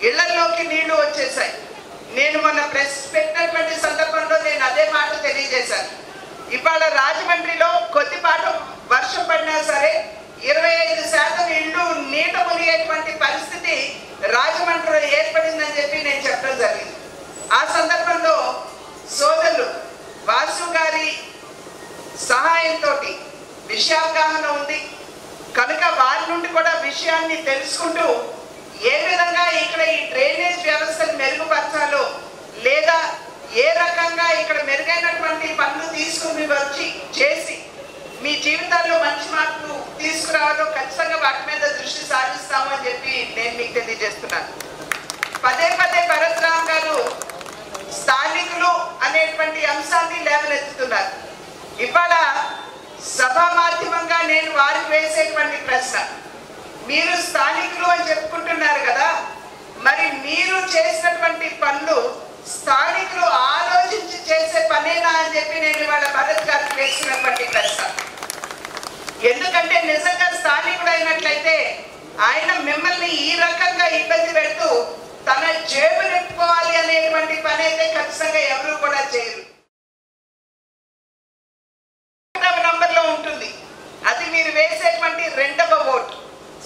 ఇళ్లలోకి నీళ్లు వచ్చేసాయి. నేను మొన్న ప్రెస్ పెట్టినటువంటి సందర్భంలో నేను అదే మాట తెలియజేశాను. ఇవాళ రాజమండ్రిలో కొద్దిపాటు వర్షం పడినా సరే 25% ఇళ్ళు నీట మునిగేటువంటి పరిస్థితి రాజమండ్రిలో ఏర్పడిందని చెప్పి నేను చెప్పడం జరిగింది. ఆ సందర్భంలో సోదరులు వాసు గారి సహాయంతో విషయావగాహన ఉంది కనుక వారి నుండి కూడా విషయాన్ని తెలుసుకుంటూ ఏ విధంగా ఇక్కడ ఈ డ్రైనేజ్ వ్యవస్థను మెరుగుపరచాలో, లేదా ఏ రకంగా ఇక్కడ మెరుగైనటువంటి పనులు తీసుకుని వచ్చి చేసి మీ జీవితాల్లో మంచి మార్పు తీసుకురావాలో ఖచ్చితంగా వాటి మీద దృష్టి సాధిస్తాము అని చెప్పి నేను మీకు తెలియజేస్తున్నాను. పదే పదే భరత్ రామ్ గారు స్థానికులు అనేటువంటి అంశాన్ని లేవనెత్తుతున్నారు. ఇవాళ సభా మాధ్యమంగా నేను వారికి వేసేటువంటి ప్రశ్న, మీరు స్థానికులు అని చెప్పుకుంటున్నారు కదా, మరి మీరు చేసినటువంటి పనులు స్థానికులు ఆలోచించి చేసే పనేనా అని చెప్పి నేను ఇవాళ భరత్ గారికి వేసినటువంటి ప్రశ్న. ఎందుకంటే నిజంగా స్థానికుడు అయినట్లయితే ఆయన మిమ్మల్ని ఈ రకంగా ఇబ్బంది పెడుతూ తన జేబు నింపుకోవాలి అనేటువంటి పని అయితే ఖచ్చితంగా ఎవరు కూడా చేయరు. నంబర్లో ఉంటుంది, అది మీరు వేసేటువంటి 2వ ఓటు.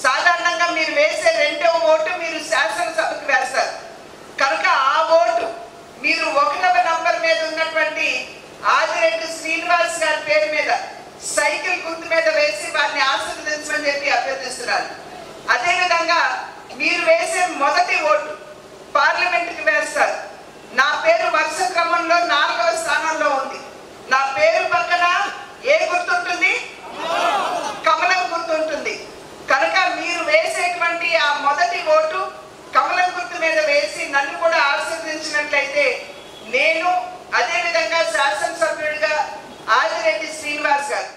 సాధారణంగా మీరు వేసే 2వ ఓటు మీరు శాసనసభకు వేస్తారు కనుక ఆ ఓటు మీరు 1వ నంబర్ మీద ఉన్నటువంటి ఆదిరెడ్డి శ్రీనివాస్ గారి పేరు మీద సైకిల్ గుర్తు మీద వేసి వారిని ఆశీర్వదించమని చెప్పి అభ్యర్థిస్తున్నారు. అదేవిధంగా మీరు వేసే మొదటి ఓటు పార్లమెంట్కి వేస్తారు. నా పేరు వరుస క్రమంలో 4వ స్థానంలో ఉంది. నా పేరు పక్కన ఏ గుర్తుంటుంది? కమలం గుర్తుంటుంది. కనుక మీరు వేసేటువంటి ఆ మొదటి ఓటు కమలం గుర్తు మీద వేసి నన్ను కూడా ఆశీర్వదించినట్లయితే నేను అదేవిధంగా శాసనసభ్యుడిగా ఆదిరెడ్డి శ్రీనివాస్ గారు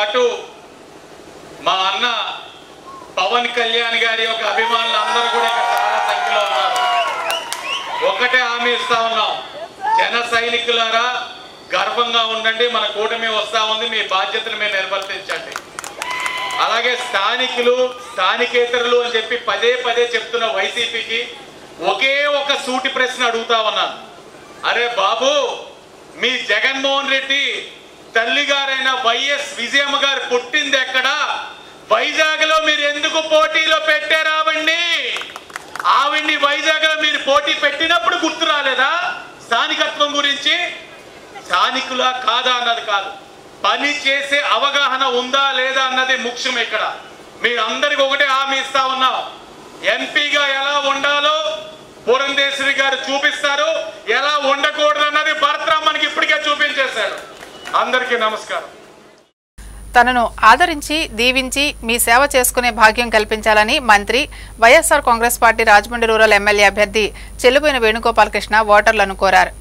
పాటు మా అన్న పవన్ కళ్యాణ్ గారి యొక్క అభిమానులు అందరూ కూడా ఇక్కడ చాలా సంఖ్యలో ఉన్నారు. ఒకటే హామీ ఇస్తా ఉన్నాం, జన సైనికులారా గర్వంగా ఉండండి, మన కూటమి వస్తా ఉంది, మీ బాధ్యతను మీరు నిర్వర్తించండి. అలాగే స్థానికులు స్థానికేతరులు అని చెప్పి పదే పదే చెప్తున్న వైసీపీకి ఒకే ఒక సూటి ప్రశ్న అడుగుతా ఉన్నాను. అరే బాబు, మీ జగన్మోహన్ రెడ్డి తల్లి గారైన వైఎస్ విజయమ్మ గారు పుట్టింది ఎక్కడ? వైజాగ్ లో మీరు ఎందుకు పోటీలో పెట్టారు ఆవిడ్ని వైజాగ్ లో మీరు పోటీ పెట్టినప్పుడు గుర్తు రాలేదా? స్థానికత్వం గురించి స్థానికులా కాదా అన్నది కాదు, పని చేసే అవగాహన ఉందా లేదా అన్నది ముఖ్యం. ఇక్కడ మీరందరికి ఒకటే హామీ ఇస్తా ఉన్నాం, ఎంపీగా ఎలా ఉండాలో పురంధేశ్వరి గారు చూపిస్తారు, ఎలా ఉండకూడదు అన్నది భరతరామ్ మనకి ఇప్పటికే చూపించేశాడు. అందరికీ నమస్కారం. తనను ఆదరించి దీవించి మీ సేవ చేసుకునే భాగ్యం కల్పించాలని మంత్రి YSR Congress party Rajahmundry rural MLA అభ్యర్థి చెల్లుబోయిన వేణుగోపాలకృష్ణ ఓటర్లను కోరారు.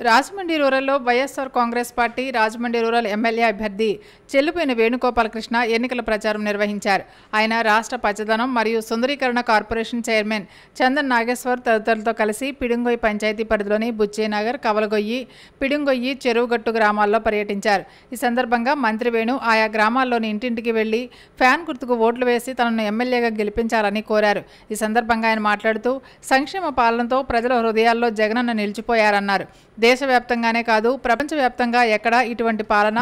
రాజమండ్రి రూరల్లో YSR Congress party Rajahmundry rural MLA అభ్యర్థి చెల్లుబోయిన వేణుగోపాలకృష్ణ ఎన్నికల ప్రచారం నిర్వహించారు. ఆయన రాష్ట్ర పచ్చదనం మరియు సుందరీకరణ కార్పొరేషన్ చైర్మన్ చందన్ నాగేశ్వర్ తదితరులతో కలిసి పిడుంగొయ్యి పంచాయతీ పరిధిలోని బుచ్చేనగర్, కవలగొయ్యి, పిడుంగొయ్యి, చెరువుగట్టు గ్రామాల్లో పర్యటించారు. ఈ సందర్భంగా మంత్రి వేణు ఆయా గ్రామాల్లోని ఇంటింటికి వెళ్లి ఫ్యాన్ గుర్తుకు ఓట్లు వేసి తనను ఎమ్మెల్యేగా గెలిపించాలని కోరారు. ఈ సందర్భంగా ఆయన మాట్లాడుతూ సంక్షేమ పాలనతో ప్రజల హృదయాల్లో జగనన్న నిలిచిపోయారన్నారు. దేశవ్యాప్తంగానే కాదు, ప్రపంచవ్యాప్తంగా ఎక్కడా ఇటువంటి పాలన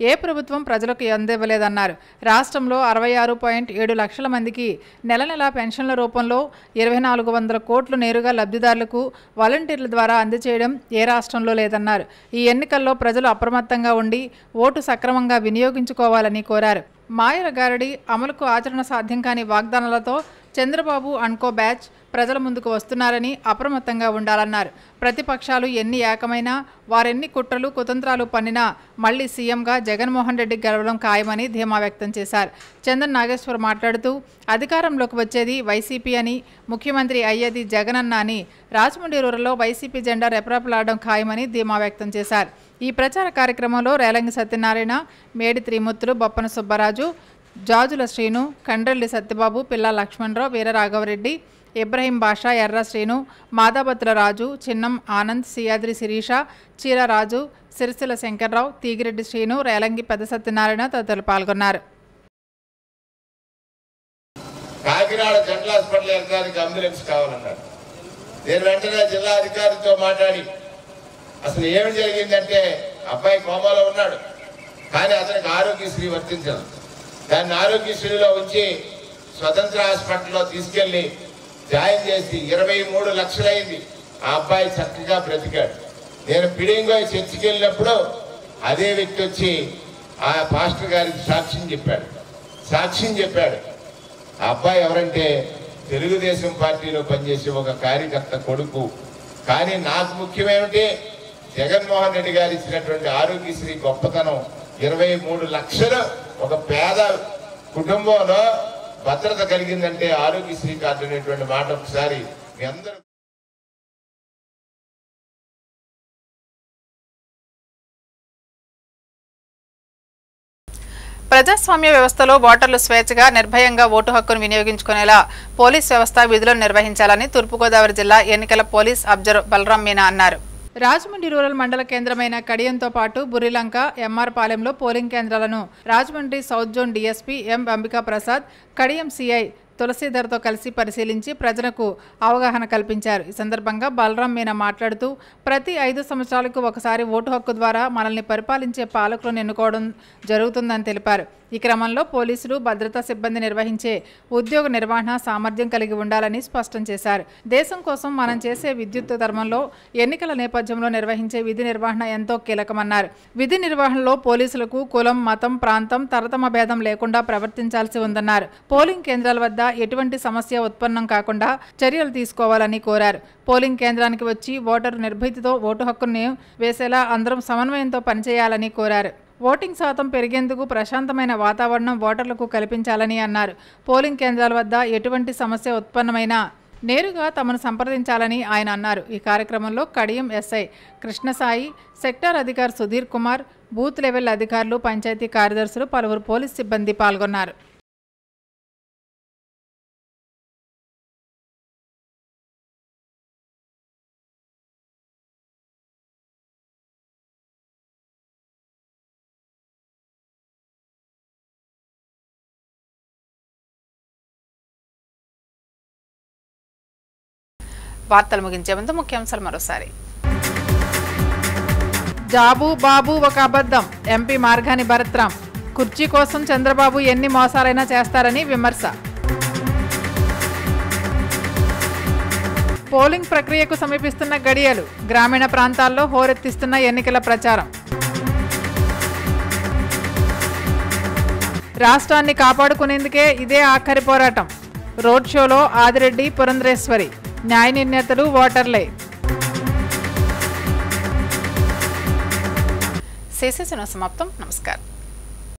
ఏ ప్రభుత్వం ప్రజలకు అందివ్వలేదన్నారు. రాష్ట్రంలో 66.7 లక్షల మందికి నెల నెలా పెన్షన్ల రూపంలో 2400 కోట్లు నేరుగా లబ్ధిదారులకు వాలంటీర్ల ద్వారా అందజేయడం ఏ రాష్ట్రంలో లేదన్నారు. ఈ ఎన్నికల్లో ప్రజలు అప్రమత్తంగా ఉండి ఓటు సక్రమంగా వినియోగించుకోవాలని కోరారు. మాయల గారడి అమలుకు ఆచరణ సాధ్యం కాని వాగ్దానాలతో చంద్రబాబు అండ్కో బ్యాచ్ ప్రజల ముందుకు వస్తున్నారని అప్రమత్తంగా ఉండాలన్నారు. ప్రతిపక్షాలు ఎన్ని ఏకమైనా, వారెన్ని కుట్రలు కుతంత్రాలు పన్నినా మళ్లీ సీఎంగా జగన్మోహన్ రెడ్డి గెలవడం ఖాయమని ధీమా వ్యక్తం చేశారు. చందన్ నాగేశ్వర్ మాట్లాడుతూ అధికారంలోకి వచ్చేది వైసీపీ అని, ముఖ్యమంత్రి అయ్యేది జగనన్న అని, రాజమండ్రి రూరల్లో వైసీపీ జెండా రెపరెపలాడడం ఖాయమని ధీమా వ్యక్తం చేశారు. ఈ ప్రచార కార్యక్రమంలో రేలంగి సత్యనారాయణ, మేడి త్రిమూర్తులు, బొప్పన సుబ్బరాజు, జాజుల శ్రీను, కండ్రెల్లి సత్యబాబు, పిల్ల లక్ష్మణరావు, వీరరాఘవరెడ్డి, ఇబ్రహీం బాషా, ఎర్ర శ్రీను, మాదాబత్తుల రాజు, చిన్నం ఆనంద్, సియాద్రి శిరీష, చీరరాజు, సిరిసిల్ల శంకర్రావు, తీగిరెడ్డి శ్రీను, రేలంగి పెద్ద సత్యనారాయణ తదితరులు పాల్గొన్నారు. కాకినాడ జనరల్ హాస్పిటల్ వెళ్ళడానికి అంబులెన్స్ కావాలన్నారు. నేను వెంటనే జిల్లా అధికారితో మాట్లాడి అసలు ఏమి జరిగిందంటే అబ్బాయి కోమాలో ఉన్నాడు, కానీ అతనికి ఆరోగ్యశ్రీ వర్తించదు. దాన్ని ఆరోగ్యశ్రీలో ఉంచి స్వతంత్ర హాస్పిటల్లో తీసుకెళ్లి జాయిన్ చేసి 23 లక్షలైంది. ఆ అబ్బాయి చక్కగా బ్రతికాడు. నేను పిడింగోయ్ చర్చికి వెళ్ళినప్పుడు అదే వ్యక్తి వచ్చి ఆ పాస్టర్ గారికి సాక్ష్యం చెప్పాడు. ఆ అబ్బాయి ఎవరంటే తెలుగుదేశం పార్టీలో పనిచేసే ఒక కార్యకర్త కొడుకు. కానీ నాకు ముఖ్యమేమిటి, జగన్మోహన్ రెడ్డి గారు ఇచ్చినటువంటి ఆరోగ్యశ్రీ గొప్పతనం. 23 లక్షలు ఒక పేద కుటుంబంలో భద్రత కలిగిందంటే ఆరోగ్యశ్రీ కార్డు అనేటువంటి మాట ఒకసారి మీ అందరూ. ప్రజాస్వామ్య వ్యవస్థలో ఓటర్లు స్వేచ్ఛగా నిర్భయంగా ఓటు హక్కును వినియోగించుకునేలా పోలీస్ వ్యవస్థ విధులను నిర్వహించాలని తూర్పుగోదావరి జిల్లా ఎన్నికల పోలీస్ అబ్జర్వర్ బలరాం మీనా అన్నారు. రాజమండ్రి రూరల్ మండల కేంద్రమైన కడియంతో పాటు బుర్రిలంక, ఎంఆర్ పాలెంలో పోలింగ్ కేంద్రాలను Rajahmundry south zone DSP M Ambika Prasad, Kadiyam CI తులసీధర్తో కలిసి పరిశీలించి ప్రజలకు అవగాహన కల్పించారు. ఈ సందర్భంగా బలరాం మీనా మాట్లాడుతూ ప్రతి 5 సంవత్సరాలకు ఒకసారి ఓటు హక్కు ద్వారా మనల్ని పరిపాలించే పాలకులను ఎన్నుకోవడం జరుగుతుందని తెలిపారు. ఈ క్రమంలో పోలీసులు, భద్రతా సిబ్బంది నిర్వహించే ఉద్యోగ నిర్వహణ సామర్థ్యం కలిగి ఉండాలని స్పష్టం చేశారు. దేశం కోసం మనం చేసే విద్యుత్ ధర్మంలో ఎన్నికల నేపథ్యంలో నిర్వహించే విధి నిర్వహణ ఎంతో కీలకమన్నారు. విధి నిర్వహణలో పోలీసులకు కులం, మతం, ప్రాంతం, తరతమ భేదం లేకుండా ప్రవర్తించాల్సి ఉందన్నారు. పోలింగ్ కేంద్రాల వద్ద ఎటువంటి సమస్య ఉత్పన్నం కాకుండా చర్యలు తీసుకోవాలని కోరారు. పోలింగ్ కేంద్రానికి వచ్చి ఓటరు నిర్భీతితో ఓటు హక్కును వేసేలా అందరం సమన్వయంతో పనిచేయాలని కోరారు. ఓటింగ్ శాతం పెరిగేందుకు ప్రశాంతమైన వాతావరణం ఓటర్లకు కల్పించాలని అన్నారు. పోలింగ్ కేంద్రాల వద్ద ఎటువంటి సమస్య ఉత్పన్నమైనా నేరుగా తమను సంప్రదించాలని ఆయన అన్నారు. ఈ కార్యక్రమంలో కడియం ఎస్ఐ కృష్ణసాయి, సెక్టార్ అధికారి సుధీర్ కుమార్, బూత్ లెవెల్ అధికారులు, పంచాయతీ కార్యదర్శులు, పలువురు పోలీస్ సిబ్బంది పాల్గొన్నారు. వార్తలు ముగించే ముందు ముఖ్యాంశాలు మరోసారి. జాబు బాబు ఒక అబద్ధం, ఎంపీ మార్గాని భరత్రామ్. కుర్చీ కోసం చంద్రబాబు ఎన్ని మోసాలైనా చేస్తారని విమర్శ. పోలింగ్ ప్రక్రియకు సమీపిస్తున్న గడియలు, గ్రామీణ ప్రాంతాల్లో హోరెత్తిస్తున్న ఎన్నికల ప్రచారం. రాష్ట్రాన్ని కాపాడుకునేందుకే ఇదే ఆఖరి పోరాటం. రోడ్ షోలో ఆదిరెడ్డి, పురంధరేశ్వరి. న్యాయ నిర్ణేతలు, ఓటర్లే. సమాప్తం. నమస్కారం.